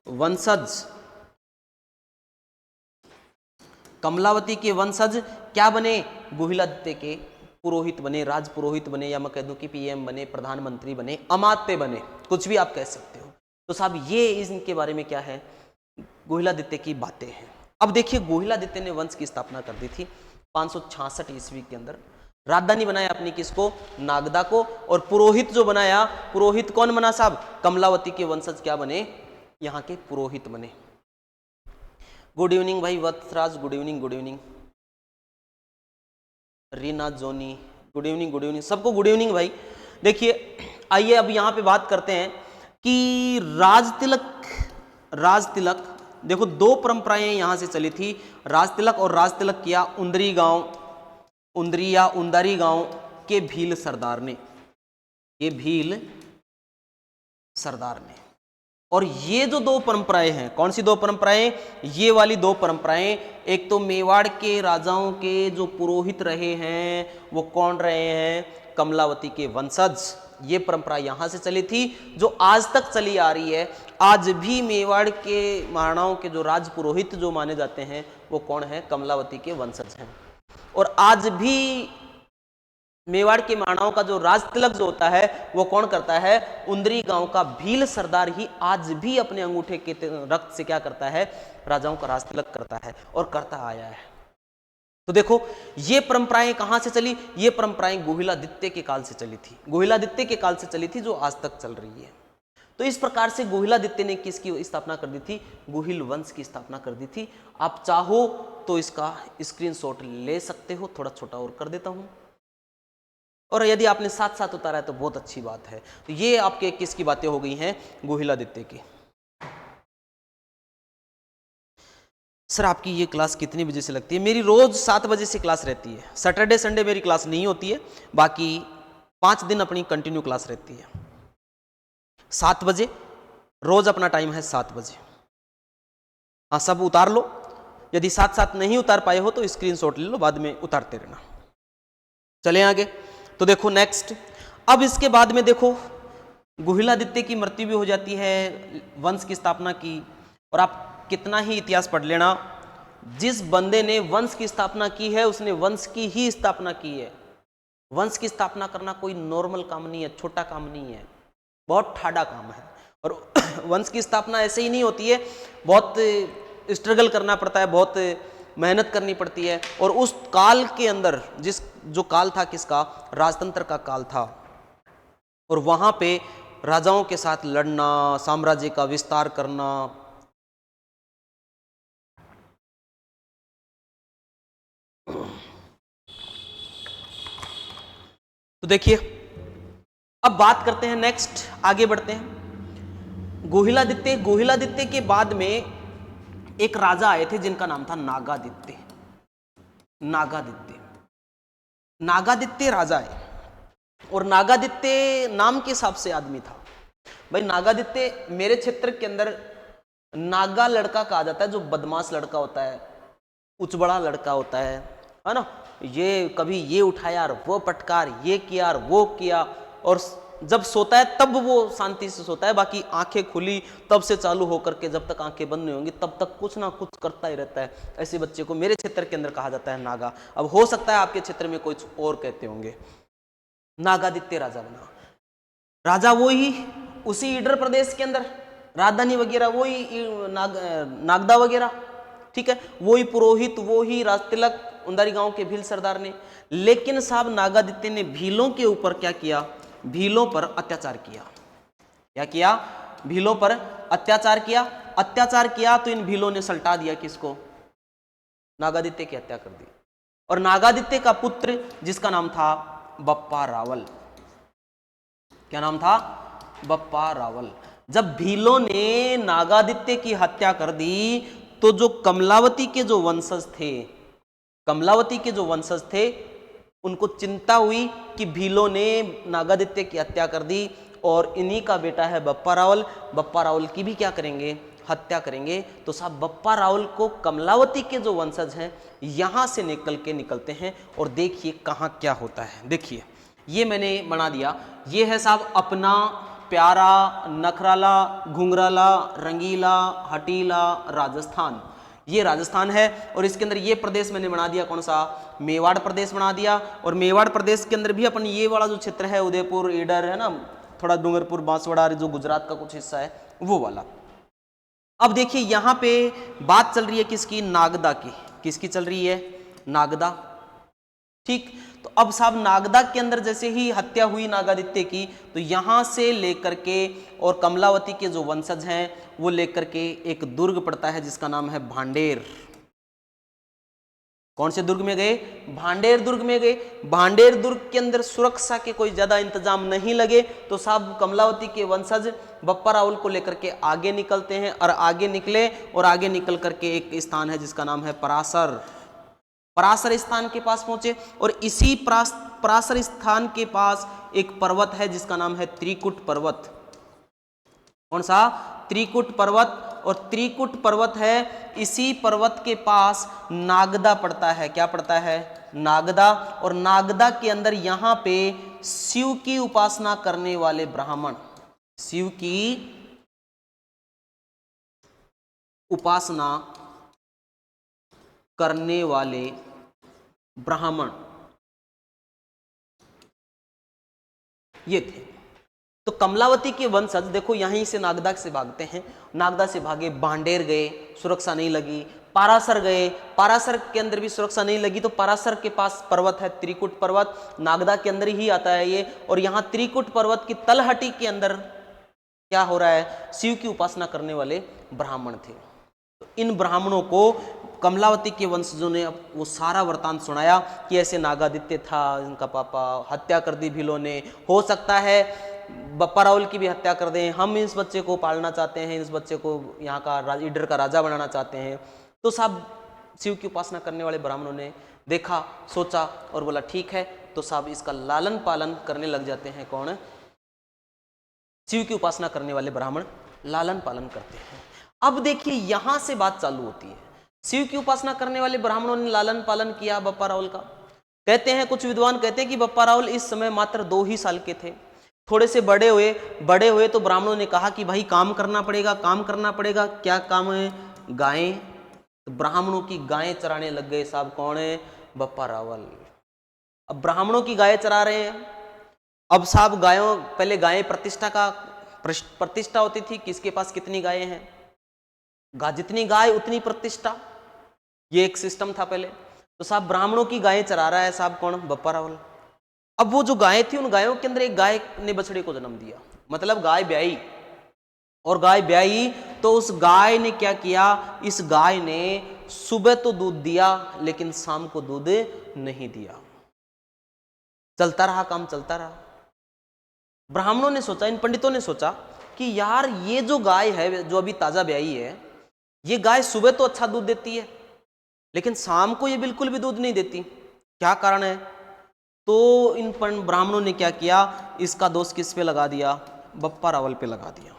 वंशज। कमलावती के वंशज क्या बने? गुहिलादित्य के पुरोहित बने, राज पुरोहित बने, या मैं कह दूं कि पीएम बने, प्रधानमंत्री बने, अमात्य बने, कुछ भी आप कह सकते हो। तो साहब ये इनके बारे में क्या है? गुहिलादित्य की बातें हैं। अब देखिए गुहिलादित्य ने वंश की स्थापना कर दी थी 566 ईस्वी के अंदर। राजधानी बनाया अपनी किसको? नागदा को। और पुरोहित जो बनाया, पुरोहित कौन बना साहब? कमलावती के वंशज क्या बने? यहाँ के पुरोहित बने। गुड इवनिंग भाई Vatsraj, good evening, good evening. Reena Johny, good evening, good evening, सबको गुड इवनिंग भाई। देखिए आइए अब यहाँ पे बात करते हैं कि राजतिलक देखो दो परंपराएं यहां से चली थी, राजतिलक और राजतिलक किया उंदरी या उंदारी गांव के भील सरदार ने। ये भील सरदार ने। और ये जो दो परंपराएं हैं, कौन सी दो परंपराएं? ये वाली दो परंपराएं। एक तो मेवाड़ के राजाओं के जो पुरोहित रहे हैं वो कौन रहे हैं? कमलावती के वंशज। ये परंपरा यहां से चली थी जो आज तक चली आ रही है। आज भी मेवाड़ के महाराणाओं के जो राज पुरोहित जो माने जाते हैं वो कौन है? कमलावती के वंशज हैं। और आज भी मेवाड़ के महाराणाओं का जो राज तिलक जो होता है वो कौन करता है? उंदरी गांव का भील सरदार ही आज भी अपने अंगूठे के रक्त से क्या करता है? राजाओं का राज तिलक करता है और करता आया है। तो देखो ये परंपराएं कहां से चली? ये परंपराएं गुहिलादित्य के काल से चली थी। गुहिलादित्य के काल से चली थी जो आज तक चल रही है। तो इस प्रकार से गुहिलादित्य ने किसकी स्थापना कर दी थी? गुहिल वंश की स्थापना कर दी थी। आप चाहो तो इसका स्क्रीनशॉट ले सकते हो, थोड़ा छोटा और कर देता हूं। और यदि आपने साथ साथ उतारा है तो बहुत अच्छी बात है। तो ये आपके किसकी बातें हो गई हैं? गुहिलादित्य की। सर आपकी ये क्लास कितनी बजे से लगती है? मेरी रोज 7 बजे से क्लास रहती है। सैटरडे संडे मेरी क्लास नहीं होती है, बाकी 5 दिन अपनी कंटिन्यू क्लास रहती है। 7 बजे रोज अपना टाइम है, 7 बजे। हाँ सब उतार लो। यदि साथ साथ नहीं उतार पाए हो तो स्क्रीनशॉट ले लो, बाद में उतारते रहना। चले आगे। तो देखो नेक्स्ट, अब इसके बाद में देखो गुहिलादित्य की मृत्यु भी हो जाती है, वंश की स्थापना की। और आप कितना ही इतिहास पढ़ लेना, जिस बंदे ने वंश की स्थापना की है उसने वंश की ही स्थापना की है। वंश की स्थापना करना कोई नॉर्मल काम नहीं है, छोटा काम नहीं है, बहुत ठाड़ा काम है। और वंश की स्थापना ऐसे ही नहीं होती है, बहुत स्ट्रगल करना पड़ता है, बहुत मेहनत करनी पड़ती है। और उस काल के अंदर जो काल था किसका? राजतंत्र का काल था। और वहां पे राजाओं के साथ लड़ना, साम्राज्य का विस्तार करना, तो देखिए अब बात करते हैं नेक्स्ट, आगे बढ़ते हैं। गुहिलादित्य के बाद में एक राजा आए थे जिनका नाम था नागादित्य। नागादित्य राजा है। और नागादित्य नाम के हिसाब से आदमी था भाई। नागादित्य मेरे क्षेत्र के अंदर नागा लड़का कहा जाता है, जो बदमाश लड़का होता है, उचबड़ा लड़का होता है ना। ये कभी ये उठाया और वो पटकार, ये किया और वो किया। और जब सोता है तब वो शांति से सोता है, बाकी आंखें खुली तब से चालू होकर के जब तक आंखें बंद नहीं होंगी तब तक कुछ ना कुछ करता ही रहता है। ऐसे बच्चे को मेरे क्षेत्र के अंदर कहा जाता है नागा। अब हो सकता है आपके क्षेत्र में कुछ और कहते होंगे। नागादित्य राजा बना। राजा वो ही उसी ईडर प्रदेश के अंदर, राजधानी वगैरह वही नागदा वगैरह, ठीक है। वही पुरोहित, वो ही राजतिलक, उंदारी गांव के भील सरदार ने। लेकिन साहब नागादित्य ने भीलों के ऊपर क्या किया? भीलों पर अत्याचार किया। क्या किया? भीलों पर अत्याचार किया। अत्याचार किया तो इन भीलों ने सल्टा दिया किसको, नागादित्य की हत्या कर दी। और नागादित्य का पुत्र जिसका नाम था बप्पा रावल, क्या नाम था, बप्पा रावल। जब भीलों ने नागादित्य की हत्या कर दी तो जो कमलावती के जो वंशज थे, कमलावती के जो वंशज थे उनको चिंता हुई कि भीलों ने नागादित्य की हत्या कर दी और इन्हीं का बेटा है बप्पा रावल, बप्पा रावल की भी क्या करेंगे, हत्या करेंगे। तो साहब बप्पा रावल को कमलावती के जो वंशज हैं यहां से निकलते हैं और देखिए कहां क्या होता है। देखिए ये मैंने बना दिया, ये है साहब अपना प्यारा नखराला घुंघराला रंगीला हटीला राजस्थान, ये राजस्थान है। और इसके अंदर ये प्रदेश मैंने बना दिया कौन सा, मेवाड़ प्रदेश बना दिया। और मेवाड़ प्रदेश के अंदर भी अपन ये वाला जो क्षेत्र है उदयपुर ईडर है ना, थोड़ा डूंगरपुर बांसवाड़ा जो गुजरात का कुछ हिस्सा है वो वाला। अब देखिए यहां पे बात चल रही है किसकी, नागदा की, किसकी चल रही है, नागदा, ठीक। तो अब साहब नागदा के अंदर जैसे ही हत्या हुई नागादित्य की तो यहां से लेकर के और कमलावती के जो वंशज हैं वो लेकर के एक दुर्ग पड़ता है जिसका नाम है भांडेर। कौन से दुर्ग में गए, भांडेर दुर्ग में गए। भांडेर दुर्ग के अंदर सुरक्षा के कोई ज्यादा इंतजाम नहीं लगे तो साहब कमलावती के वंशज बप्पा रावल को लेकर के आगे निकलते हैं और आगे निकले और आगे निकल करके एक स्थान है जिसका नाम है पराशर, पराशर स्थान के पास पहुंचे। और इसी पराशर स्थान के पास एक पर्वत है जिसका नाम है त्रिकुट पर्वत। कौन सा, त्रिकुट पर्वत। और त्रिकुट पर्वत है, इसी पर्वत के पास नागदा पड़ता है, क्या पड़ता है, नागदा। और नागदा के अंदर यहां पे शिव की उपासना करने वाले ब्राह्मण, शिव की उपासना करने वाले ब्राह्मण ये थे। तो कमलावती के वंशज देखो यहीं से नागदा से भागते हैं, नागदा से भागे भांडेर गए, सुरक्षा नहीं लगी, पारासर गए, पारासर के अंदर भी सुरक्षा नहीं लगी तो पारासर के पास पर्वत है त्रिकुट पर्वत, नागदा के अंदर ही आता है ये। और यहाँ त्रिकुट पर्वत की तलहटी के अंदर क्या हो रहा है, शिव की उपासना करने वाले ब्राह्मण थे। तो इन ब्राह्मणों को कमलावती के वंशजों ने वो सारा वृतांत सुनाया कि ऐसे नागादित्य था, इनका पापा, हत्या कर दी भीलों ने, हो सकता है बप्पा रावल की भी हत्या कर दें, हम इस बच्चे को पालना चाहते हैं, इस बच्चे को यहाँ का ईडर का राजा बनाना चाहते हैं। तो साहब शिव की उपासना करने वाले ब्राह्मणों ने देखा, सोचा और बोला ठीक है, तो साहब इसका लालन पालन करने लग जाते हैं। कौन, शिव की उपासना करने वाले ब्राह्मण लालन पालन करते हैं। अब देखिए यहां से बात चालू होती है, शिव की उपासना करने वाले ब्राह्मणों ने लालन पालन किया बप्पा रावल का। कहते हैं कुछ विद्वान कहते हैं कि बप्पा रावल इस समय मात्र 2 ही साल के थे, थोड़े से बड़े हुए तो ब्राह्मणों ने कहा कि भाई काम करना पड़ेगा, काम करना पड़ेगा। क्या काम है, गायें। तो ब्राह्मणों की गायें चराने लग गए साहब। कौन है, बप्पा रावल। अब ब्राह्मणों की गायें चरा रहे हैं। अब साहब गायों, पहले गायें प्रतिष्ठा होती थी, किसके पास कितनी गायें हैं, जितनी गाय उतनी प्रतिष्ठा, ये एक सिस्टम था पहले। तो साहब ब्राह्मणों की गायें चरा रहा है साहब कौन, बप्पा रावल। अब वो जो गायें थी उन गायों के अंदर एक गाय ने बछड़े को जन्म दिया, मतलब गाय ब्याई। और गाय ब्याई तो उस गाय ने क्या किया, इस गाय ने सुबह तो दूध दिया लेकिन शाम को दूध नहीं दिया। चलता रहा, काम चलता रहा। ब्राह्मणों ने सोचा, इन पंडितों ने सोचा कि यार ये जो गाय है जो अभी ताजा ब्याई है, ये गाय सुबह तो अच्छा दूध देती है लेकिन शाम को ये बिल्कुल भी दूध नहीं देती, क्या कारण है। तो इन ब्राह्मणों ने क्या किया, इसका दोष किस पे लगा दिया, बप्पा रावल पे लगा दिया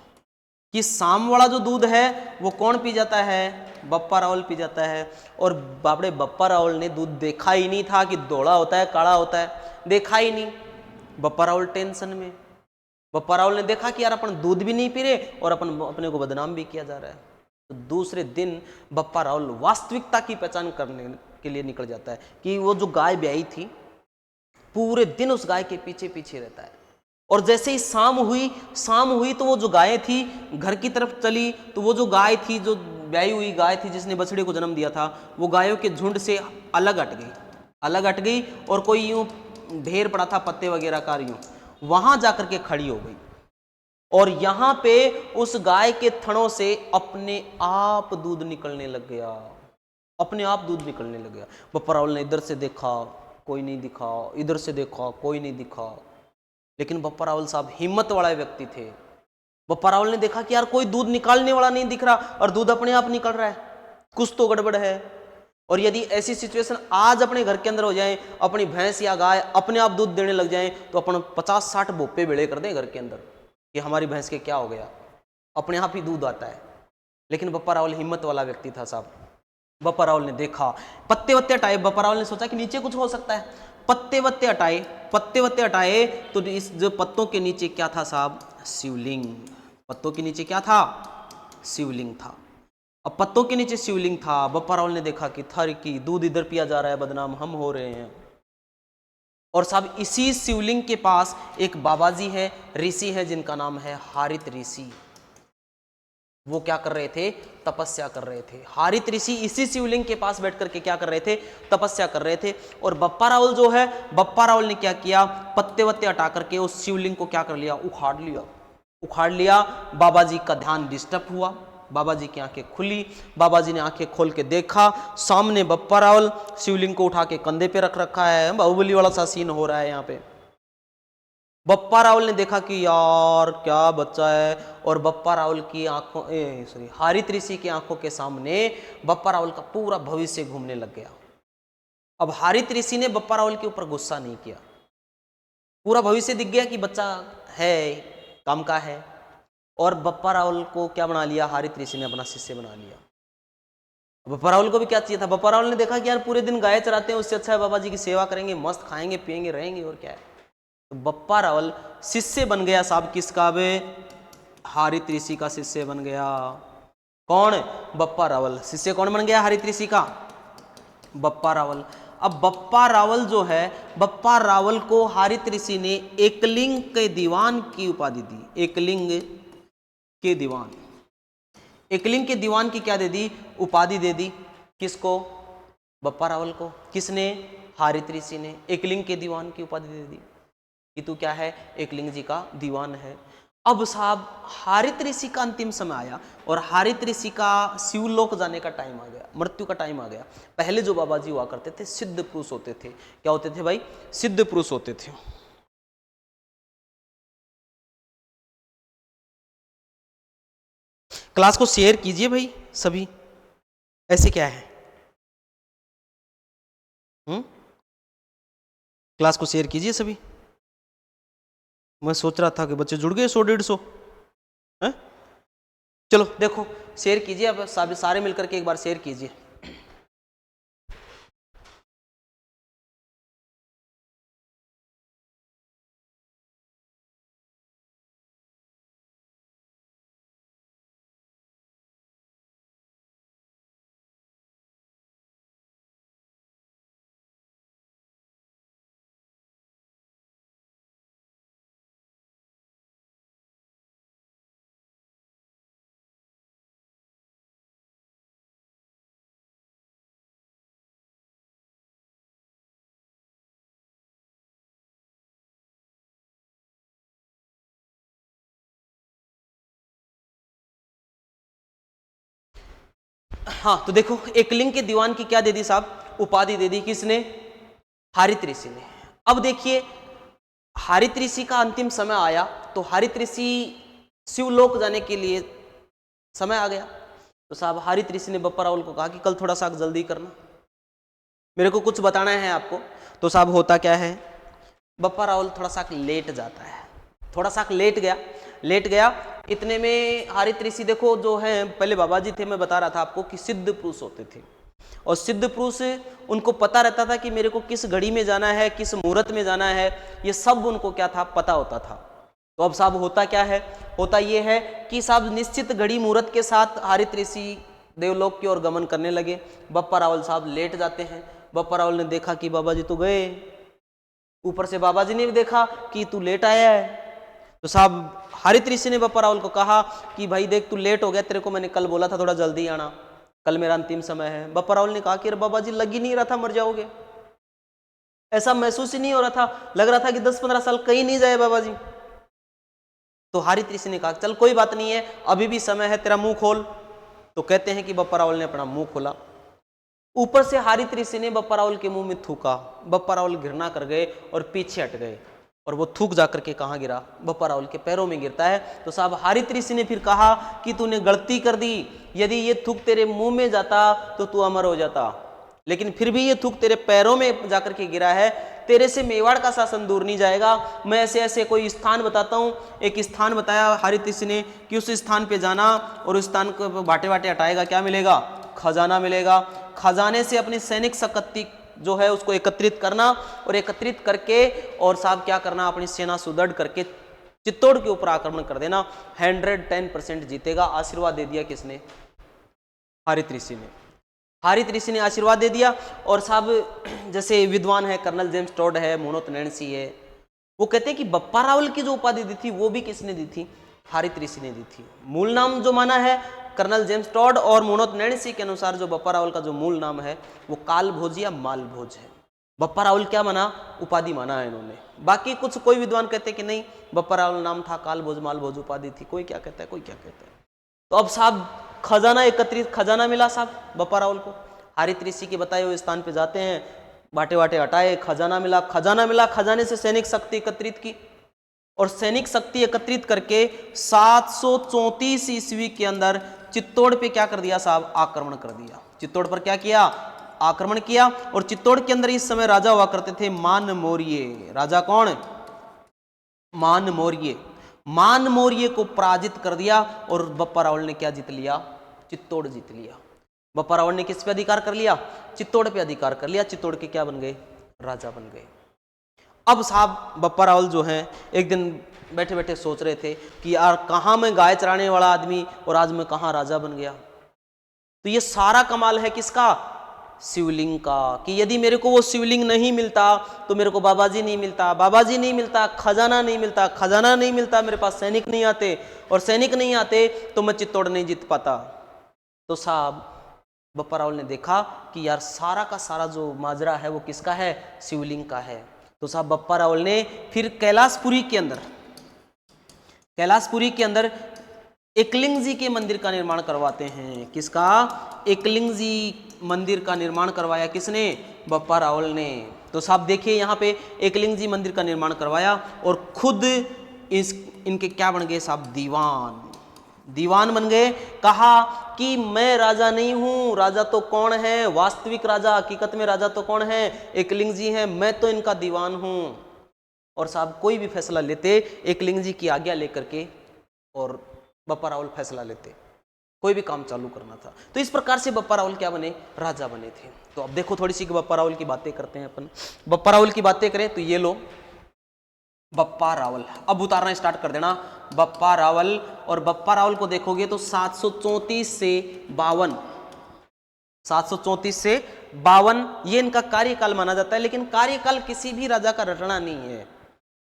कि शाम वाला जो दूध है वो कौन पी जाता है, बप्पा रावल पी जाता है। और बापड़े बप्पा रावल ने दूध देखा ही नहीं था कि धोला होता है काला होता है, देखा ही नहीं। बप्पा रावल टेंशन में, बप्पा रावल ने देखा कि यार अपन दूध भी नहीं पी रहे और अपने को बदनाम भी किया जा रहा है। तो दूसरे दिन बप्पा रावल वास्तविकता की पहचान करने के लिए निकल जाता है कि वो जो गाय ब्याई थी पूरे दिन उस गाय के पीछे पीछे रहता है। और जैसे ही शाम हुई तो वो जो गाय थी घर की तरफ चली, तो वो जो गाय थी, जो ब्याई हुई गाय थी जिसने बछड़े को जन्म दिया था, वो गायों के झुंड से अलग हट गई और कोई यूं ढेर पड़ा था पत्ते वगैरह का, यूं वहां जाकर के खड़ी हो गई। और यहां पे उस गाय के थनों से अपने आप दूध निकलने लग गया, अपने आप दूध निकलने लग गया। बप्पा रावल ने इधर से देखा, कोई नहीं दिखा, इधर से देखा, कोई नहीं दिखा। लेकिन बप्पा रावल साहब हिम्मत वाला व्यक्ति थे। बप्पा रावल ने देखा कि यार कोई दूध निकालने वाला नहीं दिख रहा और दूध अपने आप निकल रहा है, कुछ तो गड़बड़ है। और यदि ऐसी सिचुएशन आज अपने घर के अंदर हो जाए, अपनी भैंस या गाय अपने आप दूध देने लग जाए, तो अपन 50-60 बोपे बेड़े कर दें घर के अंदर कि हमारी भैंस के क्या हो गया, अपने आप ही दूध आता है। लेकिन बप्पा रावल हिम्मत वाला व्यक्ति था साहब। बप्पा रावल ने देखा, पत्ते वत्ते हटाए। बप्पा रावल ने सोचा कि नीचे कुछ हो सकता है, पत्ते वत्ते हटाए। पत्ते वत्ते हटाए तो इस जो पत्तों के नीचे क्या था साहब, शिवलिंग। पत्तों के नीचे क्या था, शिवलिंग था। अब पत्तों के नीचे शिवलिंग था। बप्पा रावल ने देखा कि थर की दूध इधर पिया जा रहा है, बदनाम हम हो रहे हैं। और साहब इसी शिवलिंग के पास एक बाबा जी है, ऋषि है, जिनका नाम है हारित ऋषि। वो क्या कर रहे थे, तपस्या कर रहे थे। हारित ऋषि इसी शिवलिंग के पास बैठ करके क्या कर रहे थे, तपस्या कर रहे थे। और बप्पा रावल जो है, बप्पा रावल ने क्या किया, पत्ते वत्ते हटा करके उस शिवलिंग को क्या कर लिया, उखाड़ लिया। उखाड़ लिया। बाबा जी का ध्यान डिस्टर्ब हुआ, बाबा जी की आंखें खुली। बाबा जी ने आंखें खोल के देखा, सामने बप्पा रावल शिवलिंग को उठा के कंधे पे रख रखा है। बाहुबली वाला सा सीन हो रहा है यहाँ पे। बप्पा रावल ने देखा कि यार क्या बच्चा है। और बप्पा रावल की आंखों सॉरी हारित ऋषि की आंखों के सामने बप्पा रावल का पूरा भविष्य घूमने लग गया। अब हारित ऋषि ने बप्पा रावल के ऊपर गुस्सा नहीं किया, पूरा भविष्य दिख गया कि बच्चा है, काम का है। और बप्पा रावल को क्या बना लिया, हारित ऋषि ने अपना शिष्य बना लिया। बप्पा रावल को भी क्या चाहिए था, बप्पा रावल ने देखा कि यार पूरे दिन गाय चराते हैं, उससे अच्छा है बाबा जी की सेवा करेंगे, मस्त खाएंगे पिएंगे रहेंगे, और क्या है। तो बप्पा रावल शिष्य बन गया साहब, किसका बे, हारित ऋषि का शिष्य बन गया। कौन, बप्पा रावल। शिष्य कौन बन गया, हारित ऋषि का, बप्पा रावल। अब बप्पा रावल जो है, बप्पा रावल को हारित ऋषि ने एकलिंग के दीवान की उपाधि दी। एकलिंग के दीवान, एकलिंग के दीवान की क्या दे दी, उपाधि दे दी। किसको, बप्पा रावल को। किसने, हारित ऋषि ने एकलिंग के दीवान की उपाधि दे दी कि तू क्या है, एकलिंग जी का दीवान है। अब साहब हारित ऋषि का अंतिम समय आया और हारित ऋषि का शिवलोक जाने का टाइम आ गया, मृत्यु का टाइम आ गया। पहले जो बाबा जी हुआ करते थे सिद्ध पुरुष होते थे। क्या होते थे भाई, सिद्ध पुरुष होते थे। क्लास को शेयर कीजिए भाई सभी, ऐसे क्या है, क्लास को शेयर कीजिए सभी। मैं सोच रहा था कि बच्चे जुड़ गए 100-150 हैं। चलो देखो शेयर कीजिए, अब सारे मिलकर के एक बार शेयर कीजिए। हाँ तो देखो एकलिंग के दीवान की क्या दे दी साहब, उपाधि दे दी। किसने, हारित ऋषि ने। अब देखिए हारित ऋषि का अंतिम समय आया तो हारित ऋषि शिवलोक जाने के लिए समय आ गया। तो साहब हारित ऋषि ने बप्पा रावल को कहा कि कल थोड़ा सा जल्दी करना, मेरे को कुछ बताना है आपको। तो साहब होता क्या है, बप्पा रावल थोड़ा सा लेट जाता है, थोड़ा सा लेट गया। इतने में हारित ऋषि देखो जो है, पहले बाबा जी थे, मैं बता रहा था आपको कि सिद्ध पुरुष होते थे। और सिद्ध पुरुष उनको पता रहता था कि मेरे को किस घड़ी में जाना है, किस मुहूर्त में जाना है, ये सब उनको क्या था, पता होता था। तो अब साहब होता क्या है, होता ये है कि साहब निश्चित घड़ी मुहूर्त के साथ हारित ऋषि देवलोक की ओर गमन करने लगे। बप्पा रावल साहब लेट जाते हैं। बप्पा रावल ने देखा कि बाबा जी तो गए, ऊपर से बाबा जी ने भी देखा कि तू लेट आया है। तो साहब हारित ऋषि ने बप्पा रावल को कहा कि भाई देख तू लेट हो गया, तेरे को मैंने कल बोला था थोड़ा जल्दी आना, कल मेरा अंतिम समय है। बप्पा रावल ने कहा कि अरे बाबा जी लग ही नहीं रहा था मर जाओगे, ऐसा महसूस ही नहीं हो रहा था, लग रहा था कि 10-15 साल कहीं नहीं जाए बाबा जी। तो हारित ऋषि ने कहा चल कोई बात नहीं है, अभी भी समय है, तेरा मुंह खोल। तो कहते हैं कि बप्पा रावल ने अपना मुंह खोला। ऊपर से हारित ऋषि ने बप्पा रावल के मुंह में थूका। बप्पा रावल घृणा कर गए और पीछे हट गए, और वो थूक जाकर के कहाँ गिरा? बप्पा रावल के पैरों में गिरता है। तो साहब हारित ऋषि ने फिर कहा कि तूने गलती कर दी, यदि ये थूक तेरे मुंह में जाता तो तू अमर हो जाता, लेकिन फिर भी ये थूक तेरे पैरों में जाकर के गिरा है, तेरे से मेवाड़ का शासन दूर नहीं जाएगा। मैं ऐसे ऐसे कोई स्थान बताता हूँ। एक स्थान बताया हारित ऋषि ने कि उस स्थान पे जाना और उस स्थान को बाटे बाटे हटाएगा, क्या मिलेगा? खजाना मिलेगा। खजाने से अपनी सैनिक शक्ति जो है उसको एकत्रित करना, और एकत्रित करके और साहब क्या करना, अपनी सेना सुदृढ़ करके चित्तौड़ के ऊपर आक्रमण कर देना। 110% जीतेगा। आशीर्वाद दे दिया किसने? हारित ऋषि ने। हारित ऋषि ने आशीर्वाद दे दिया। और साहब जैसे विद्वान है, कर्नल जेम्स टॉड है, मोनोत नैन्सी है, वो कहते हैं कि बप्पा रावल की जो उपाधि दी थी वो भी किसने दी थी? हारित ऋषि ने दी थी। मूल नाम जो माना है कर्नल जेम्स टॉड और मोनोत नैन्सी के अनुसार जो बप्पा रावल का जो मूल नाम है वो कालभोज या मालभोज है। बप्पा रावल क्या माना? उपाधि माना है इन्होंने। बाकी कुछ कोई विद्वान कहते हैं कि नहीं, बप्पा रावल नाम था, कालभोज मालभोज उपाधि थी। कोई क्या कहता है, कोई क्या कहता है। तो अब साहब खजाना एकत्रित, खजाना मिला साहब बप्पा रावल को। हारित ऋषि के बताए हुए स्थान पे जाते हैं, बाटे बाटे हटाए, खजाना मिला। खजाना मिला, खजाने से सैनिक शक्ति एकत्रित की, और सैनिक शक्ति एकत्रित करके 734 ईस्वी के अंदर चित्तौड़ पे क्या कर दिया साहब? आक्रमण कर दिया। चित्तौड़ पर क्या किया? आक्रमण किया। और चित्तौड़ के अंदर इस समय राजा हुआ करते थे मान मौर्य। राजा कौन? मान मौर्य। मान मौर्य को पराजित कर दिया, और बप्पा रावल ने क्या जीत लिया? चित्तौड़ जीत लिया। बप्पा रावल ने किस पे अधिकार कर लिया? चित्तौड़ पे अधिकार कर लिया। चित्तौड़ के क्या बन गए? राजा बन गए। अब साहब बप्पा रावल जो हैं एक दिन बैठे बैठे सोच रहे थे कि यार कहाँ मैं गाय चराने वाला आदमी और आज मैं कहाँ राजा बन गया। तो ये सारा कमाल है किसका? शिवलिंग का। कि यदि मेरे को वो शिवलिंग नहीं मिलता तो मेरे को बाबाजी नहीं मिलता, बाबाजी नहीं मिलता, खजाना नहीं मिलता, खजाना नहीं मिलता, मेरे पास सैनिक नहीं आते, और सैनिक नहीं आते तो मैं चित्तौड़ नहीं जीत पाता। तो साहब बप्पा रावल ने देखा कि यार सारा का सारा जो माजरा है वो किसका है? शिवलिंग का है। तो साहब बप्पा रावल ने फिर कैलाशपुरी के अंदर एकलिंग जी के मंदिर का निर्माण करवाते हैं। किसका? एकलिंग जी मंदिर का निर्माण करवाया किसने? बप्पा रावल ने। तो साहब देखिए यहाँ पे एकलिंग जी मंदिर का निर्माण करवाया, और खुद इनके क्या बन गए साहब? दीवान बन गए। कहा कि मैं राजा नहीं हूं, राजा तो कौन है? वास्तविक राजा, हकीकत में राजा तो कौन है? एकलिंग जी हैं, मैं तो इनका दीवान हूं। और साहब कोई भी फैसला लेते एकलिंग जी की आज्ञा लेकर के, और बप्पा रावल फैसला लेते, कोई भी काम चालू करना था। तो इस प्रकार से बप्पा रावल क्या बने? राजा बने थे। तो अब देखो थोड़ी सी बप्पा रावल की बातें करते हैं अपन। बप्पा रावल की बातें करें तो ये लो बप्पा रावल। अब उतारना स्टार्ट कर देना बप्पा रावल। और बप्पा रावल को देखोगे तो 734 से 52, 734 से 52 ये इनका कार्यकाल माना जाता है। लेकिन कार्यकाल किसी भी राजा का रटना नहीं है।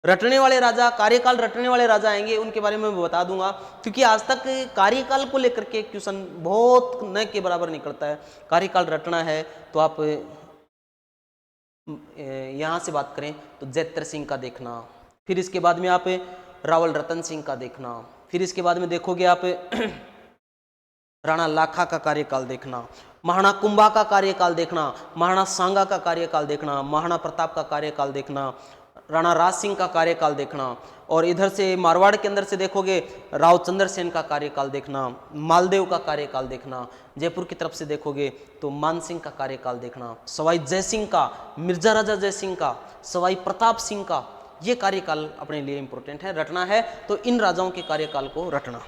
रटने वाले राजा, कार्यकाल रटने वाले राजा आएंगे, उनके बारे में मैं बता दूंगा, क्योंकि आज तक कार्यकाल को लेकर के क्वेश्चन बहुत न के बराबर निकलता है। कार्यकाल रटना है तो आप यहां से बात करें तो जैत्र सिंह का देखना, फिर इसके बाद में आप रावल रतन सिंह का देखना, फिर इसके बाद में देखोगे आप राणा लाखा का कार्यकाल देखना, महाराणा कुंभा का कार्यकाल देखना, महाराणा सांगा का कार्यकाल देखना, महाराणा प्रताप का कार्यकाल देखना, राणा राज सिंह का कार्यकाल देखना, और इधर से मारवाड़ के अंदर से देखोगे राव चंद्र सेन का कार्यकाल देखना, मालदेव का कार्यकाल देखना, जयपुर की तरफ से देखोगे तो मान सिंह का कार्यकाल देखना, सवाई जय सिंह का, मिर्जा राजा जय सिंह का, सवाई प्रताप सिंह का। ये कार्यकाल अपने लिए इंपॉर्टेंट है, रटना है तो इन राजाओं के कार्यकाल को रटना।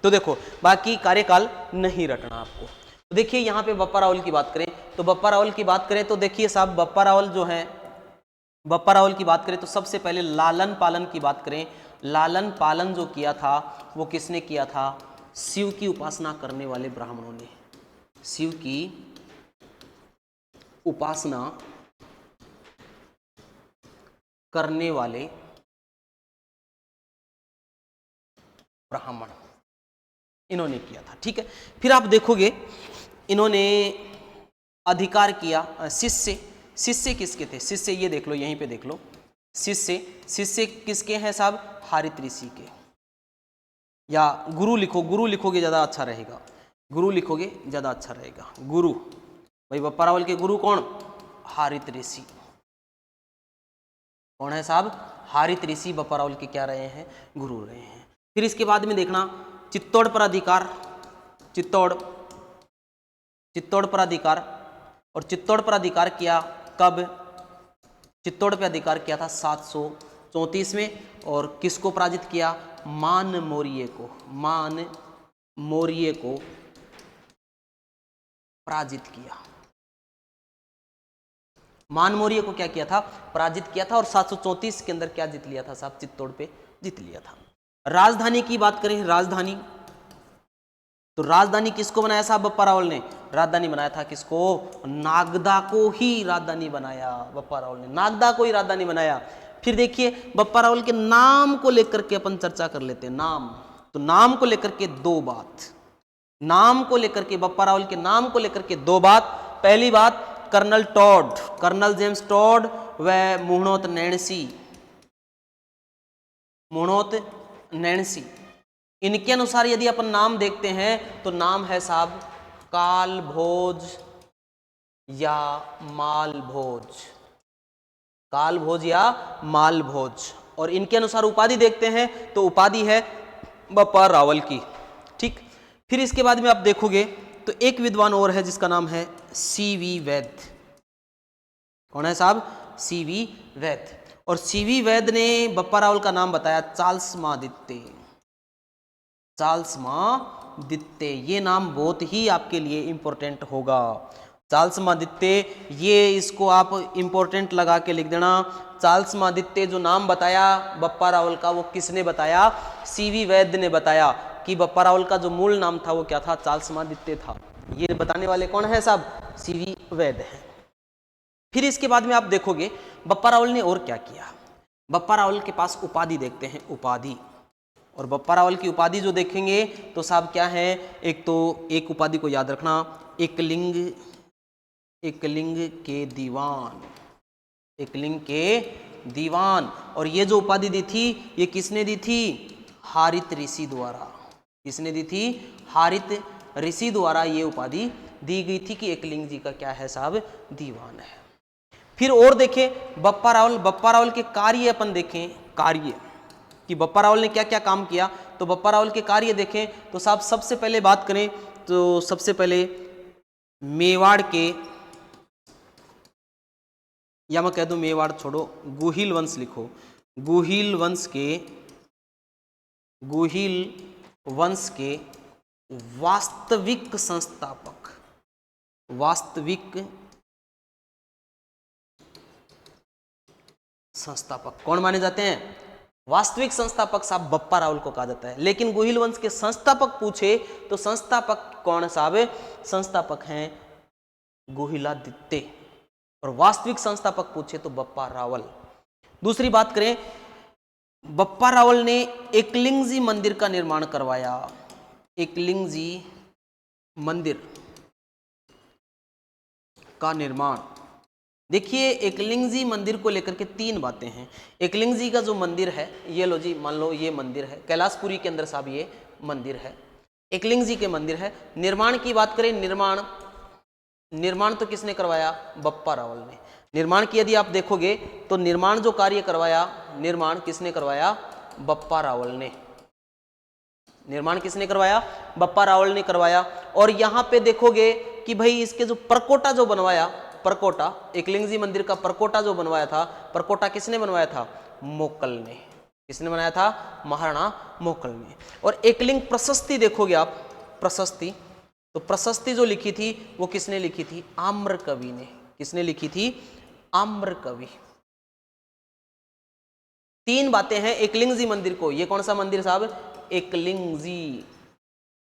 तो देखो बाकी कार्यकाल नहीं रटना आपको। तो देखिए यहाँ पे बप्पा रावल की बात करें तो बप्पा रावल की बात करें तो देखिए साहब बप्पा रावल जो है, बप्पा रावल की बात करें तो सबसे पहले लालन पालन की बात करें। लालन पालन जो किया था वो किसने किया था? शिव की उपासना करने वाले ब्राह्मणों ने। शिव की उपासना करने वाले ब्राह्मण इन्होंने किया था। ठीक है, फिर आप देखोगे इन्होंने अधिकार किया शिष्य किसके थे? शिष्य ये देख लो, यहीं पे देख लो, शिष्य किसके हैं साहब? हारित ऋषि के। या गुरु लिखो, गुरु लिखोगे ज़्यादा अच्छा रहेगा, गुरु लिखोगे ज़्यादा अच्छा रहेगा। गुरु, भाई बप्पा रावल के गुरु कौन? हारित ऋषि। कौन है साहब? हारित ऋषि बप्पा रावल के क्या रहे हैं? गुरु रहे हैं। फिर इसके बाद में देखना चित्तौड़ पर अधिकार, चित्तौड़ पर अधिकार, और चित्तौड़ पर अधिकार किया कब? चित्तौड़ पर अधिकार किया था 734 में, और किसको पराजित किया? मान मौर्य को, मान मौर्य को पराजित किया। मान मौर्य को क्या किया था? पराजित किया था, और 734 के अंदर क्या जीत लिया था साहब? चित्तौड़ पे जीत लिया था। राजधानी की बात करें, राजधानी, तो राजधानी किसको बनाया साहब? बप्पा रावल ने। राजधानी बनाया था किसको? नागदा को ही राजधानी बनाया बप्पा रावल ने, नागदा को ही राजधानी बनाया। फिर देखिए बप्पा रावल के नाम को लेकर के अपन चर्चा कर लेते हैं। नाम, तो नाम को लेकर के दो बात, नाम को लेकर के, बप्पा रावल के नाम को लेकर के दो बात। पहली बात, colonel Tod, colonel James Tod व मुहणोत नैणसी, मुहणोत नैणसी, इनके अनुसार यदि अपन नाम देखते हैं तो नाम है साहब कालभोज या मालभोज, कालभोज या मालभोज। और इनके अनुसार उपाधि देखते हैं तो उपाधि है बप्पा रावल की। ठीक, फिर इसके बाद में आप देखोगे तो एक विद्वान और है जिसका नाम है सीवी वैद। कौन है साहब? सीवी वैद। और सीवी वैद ने बप्पा रावल का नाम बताया चार्ल्स मादित्य, चार्ल्स मादित्य। ये नाम बहुत ही आपके लिए इंपॉर्टेंट होगा, चार्ल्स मादित्य, ये इसको आप इंपॉर्टेंट लगा के लिख देना। चार्ल्स मादित्य जो नाम बताया बप्पा रावल का, वो किसने बताया? सीवी वैद ने बताया कि बप्पा रावल का जो मूल नाम था वो क्या था? चार्ल्स मादित्य था। ये बताने वाले कौन है साहब? सीवी वैद है। फिर इसके बाद में आप देखोगे बप्पा रावल ने और क्या किया। बप्पा रावल के पास उपाधि देखते हैं, उपाधि, और बप्पा रावल की उपाधि जो देखेंगे तो साहब क्या है? एक तो एक उपाधि को याद रखना, एकलिंग, एकलिंग के दीवान, एकलिंग के दीवान। और ये जो उपाधि दी थी ये किसने दी थी? हारित ऋषि द्वारा। किसने दी थी? हारित ऋषि द्वारा ये उपाधि दी गई थी कि एकलिंग जी का क्या है साहब? दीवान है। फिर और देखें बप्पा रावल, बप्पा रावल के कार्य अपन देखें, कार्य कि बप्पा रावल ने क्या क्या काम किया। तो बप्पा रावल के कार्य देखें तो साहब सबसे पहले बात करें तो सबसे पहले मेवाड़ के, या मैं कह दूं मेवाड़ छोड़ो, गुहिल वंश लिखो, गुहिल वंश के, गुहिल वंश के वास्तविक संस्थापक, वास्तविक संस्थापक कौन माने जाते हैं? वास्तविक संस्थापक साहब बप्पा रावल को कहा जाता है। लेकिन गुहिल वंश के संस्थापक पूछे तो संस्थापक कौन साहब? संस्थापक हैं गुहिलादित्य। और वास्तविक संस्थापक पूछे तो बप्पा रावल। दूसरी बात करें, बप्पा रावल ने एकलिंगजी मंदिर का निर्माण करवाया, एकलिंगजी मंदिर का निर्माण। देखिए एकलिंगजी मंदिर को लेकर के तीन बातें हैं। एकलिंगजी का जो मंदिर है, ये लो जी, मान लो ये मंदिर है, कैलाशपुरी के अंदर साहब ये मंदिर है, एकलिंगजी के मंदिर है। निर्माण की बात करें, निर्माण, निर्माण तो किसने करवाया? बप्पा रावल ने। निर्माण की यदि आप देखोगे तो निर्माण जो कार्य करवाया, निर्माण किसने करवाया? बप्पा रावल ने। निर्माण किसने करवाया? बप्पा रावल ने करवाया। और यहाँ पे देखोगे कि भाई इसके जो परकोटा जो बनवाया, परकोटा, एकलिंगजी मंदिर का परकोटा जो बनवाया था, परकोटा किसने बनवाया था? मोकल ने। किसने बनाया था? महाराणा मोकल ने। और एकलिंग प्रशस्ति देखोगे आप, प्रशस्ति, तो प्रशस्ति जो लिखी थी वो किसने लिखी थी? आम्रकवि ने। किसने लिखी थी? आम्रकवि। तीन बातें हैं एकलिंगजी मंदिर को। ये कौन सा मंदिर साहब? एकलिंगजी,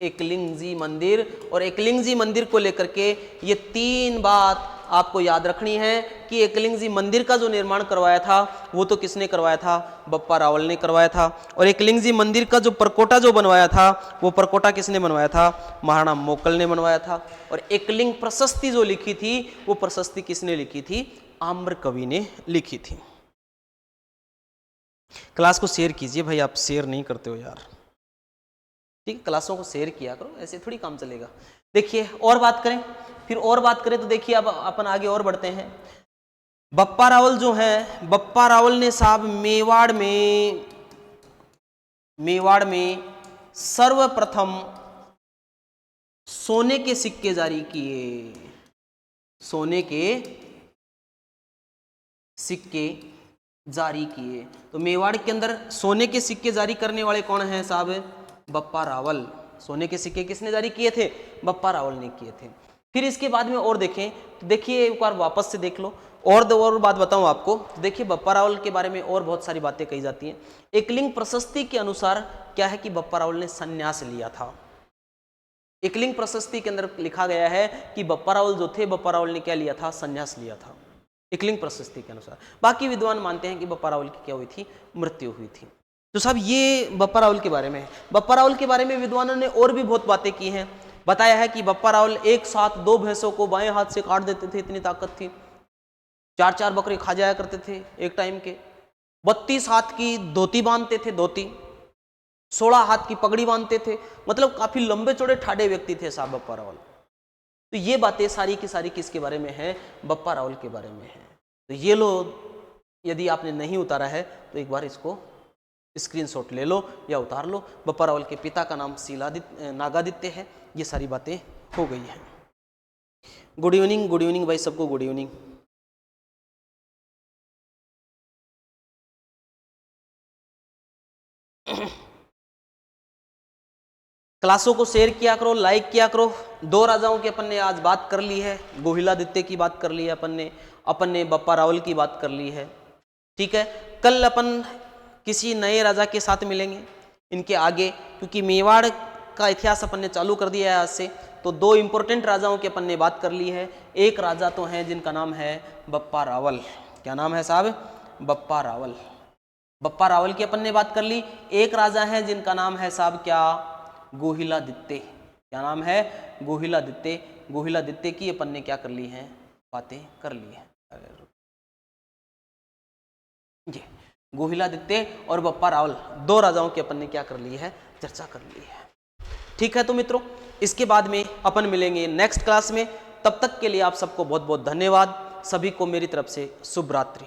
एकलिंगजी मंदिर। और एकलिंगजी मंदिर को लेकर के ये तीन बात आपको याद रखनी है कि एकलिंगजी मंदिर का जो निर्माण करवाया था वो तो किसने करवाया था? बप्पा रावल ने करवाया था। और एकलिंगजी मंदिर का जो परकोटा जो बनवाया था वो परकोटा किसने बनवाया था? महाराणा मोकल ने बनवाया था। और एकलिंग प्रशस्ति जो लिखी थी वो प्रशस्ति किसने लिखी थी? आम्रकवि ने लिखी थी। क्लास को शेयर कीजिए भाई, आप शेयर नहीं करते हो यार। ठीक है, क्लासों को शेयर किया करो, ऐसे थोड़ी काम चलेगा। देखिए और बात करें, फिर और बात करें तो देखिए अब अपन आगे और बढ़ते हैं। बप्पा रावल जो है, बप्पा रावल ने साहब मेवाड़ में सर्वप्रथम सोने के सिक्के जारी किए, सोने के सिक्के जारी किए। तो मेवाड़ के अंदर सोने के सिक्के जारी करने वाले कौन हैं साहब? बप्पा रावल। सोने के सिक्के किसने जारी किए थे? बप्पा रावल ने किए थे। फिर इसके बाद में और देखें तो देखिए एक बार वापस से देख लो, और बात बताऊं आपको। देखिए बप्पा रावल के बारे में और बहुत सारी बातें कही जाती हैं। एकलिंग प्रशस्ति के अनुसार क्या है कि बप्पा रावल ने संन्यास लिया था। एकलिंग प्रशस्ति के अंदर लिखा गया है कि बप्पा रावल जो थे, बप्पा रावल ने क्या लिया था? संन्यास लिया था, एकलिंग प्रशस्ति के अनुसार। बाकी विद्वान मानते हैं कि बप्पा रावल की क्या हुई थी? मृत्यु हुई थी। तो साहब ये बप्पा रावल के बारे में है। बप्पा रावल के बारे में विद्वानों ने और भी बहुत बातें की हैं। बताया है कि बप्पा रावल एक साथ 2 भैंसों को बाएं हाथ से काट देते थे, इतनी ताकत थी। 4-4 बकरे खा जाया करते थे एक टाइम के। 32 हाथ की धोती बांधते थे, धोती। 16 हाथ की पगड़ी बांधते थे। मतलब काफी लंबे चौड़े ठाडे व्यक्ति थे साहब बप्पा रावल। तो ये बातें सारी की सारी किसके बारे में है? बप्पा रावल के बारे में है। तो ये लो, यदि आपने नहीं उतारा है तो एक बार इसको स्क्रीनशॉट ले लो या उतार लो। बप्पा रावल के पिता का नाम नागादित्य है। ये सारी बातें हो गई हैं। गुड इवनिंग भाई सबको, गुड इवनिंग। क्लासों को शेयर किया करो, लाइक किया करो। 2 राजाओं की अपन ने आज बात कर ली है। गोहिलादित्य की बात कर ली है अपन ने बप्पा रावल की बात कर ली है। ठीक है, कल अपन किसी नए राजा के साथ मिलेंगे इनके आगे, क्योंकि मेवाड़ का इतिहास अपन ने चालू कर दिया है आज से। तो 2 इंपॉर्टेंट राजाओं की अपन ने बात कर ली है। एक राजा तो हैं जिनका नाम है बप्पा रावल। क्या नाम है साहब? बप्पा रावल। बप्पा रावल की अपन ने बात कर ली। एक राजा है जिनका नाम है साहब क्या? गोहिलादित्य। क्या नाम है? गोहिलादित्य। गोहिलादित्य की अपन ने क्या कर ली है? बातें कर ली है। ये गोहिलादित्य और बप्पा रावल 2 राजाओं की अपन ने क्या कर ली है? चर्चा कर ली है। ठीक है, तो मित्रों इसके बाद में अपन मिलेंगे नेक्स्ट क्लास में। तब तक के लिए आप सबको बहुत बहुत धन्यवाद। सभी को मेरी तरफ से शुभ रात्रि।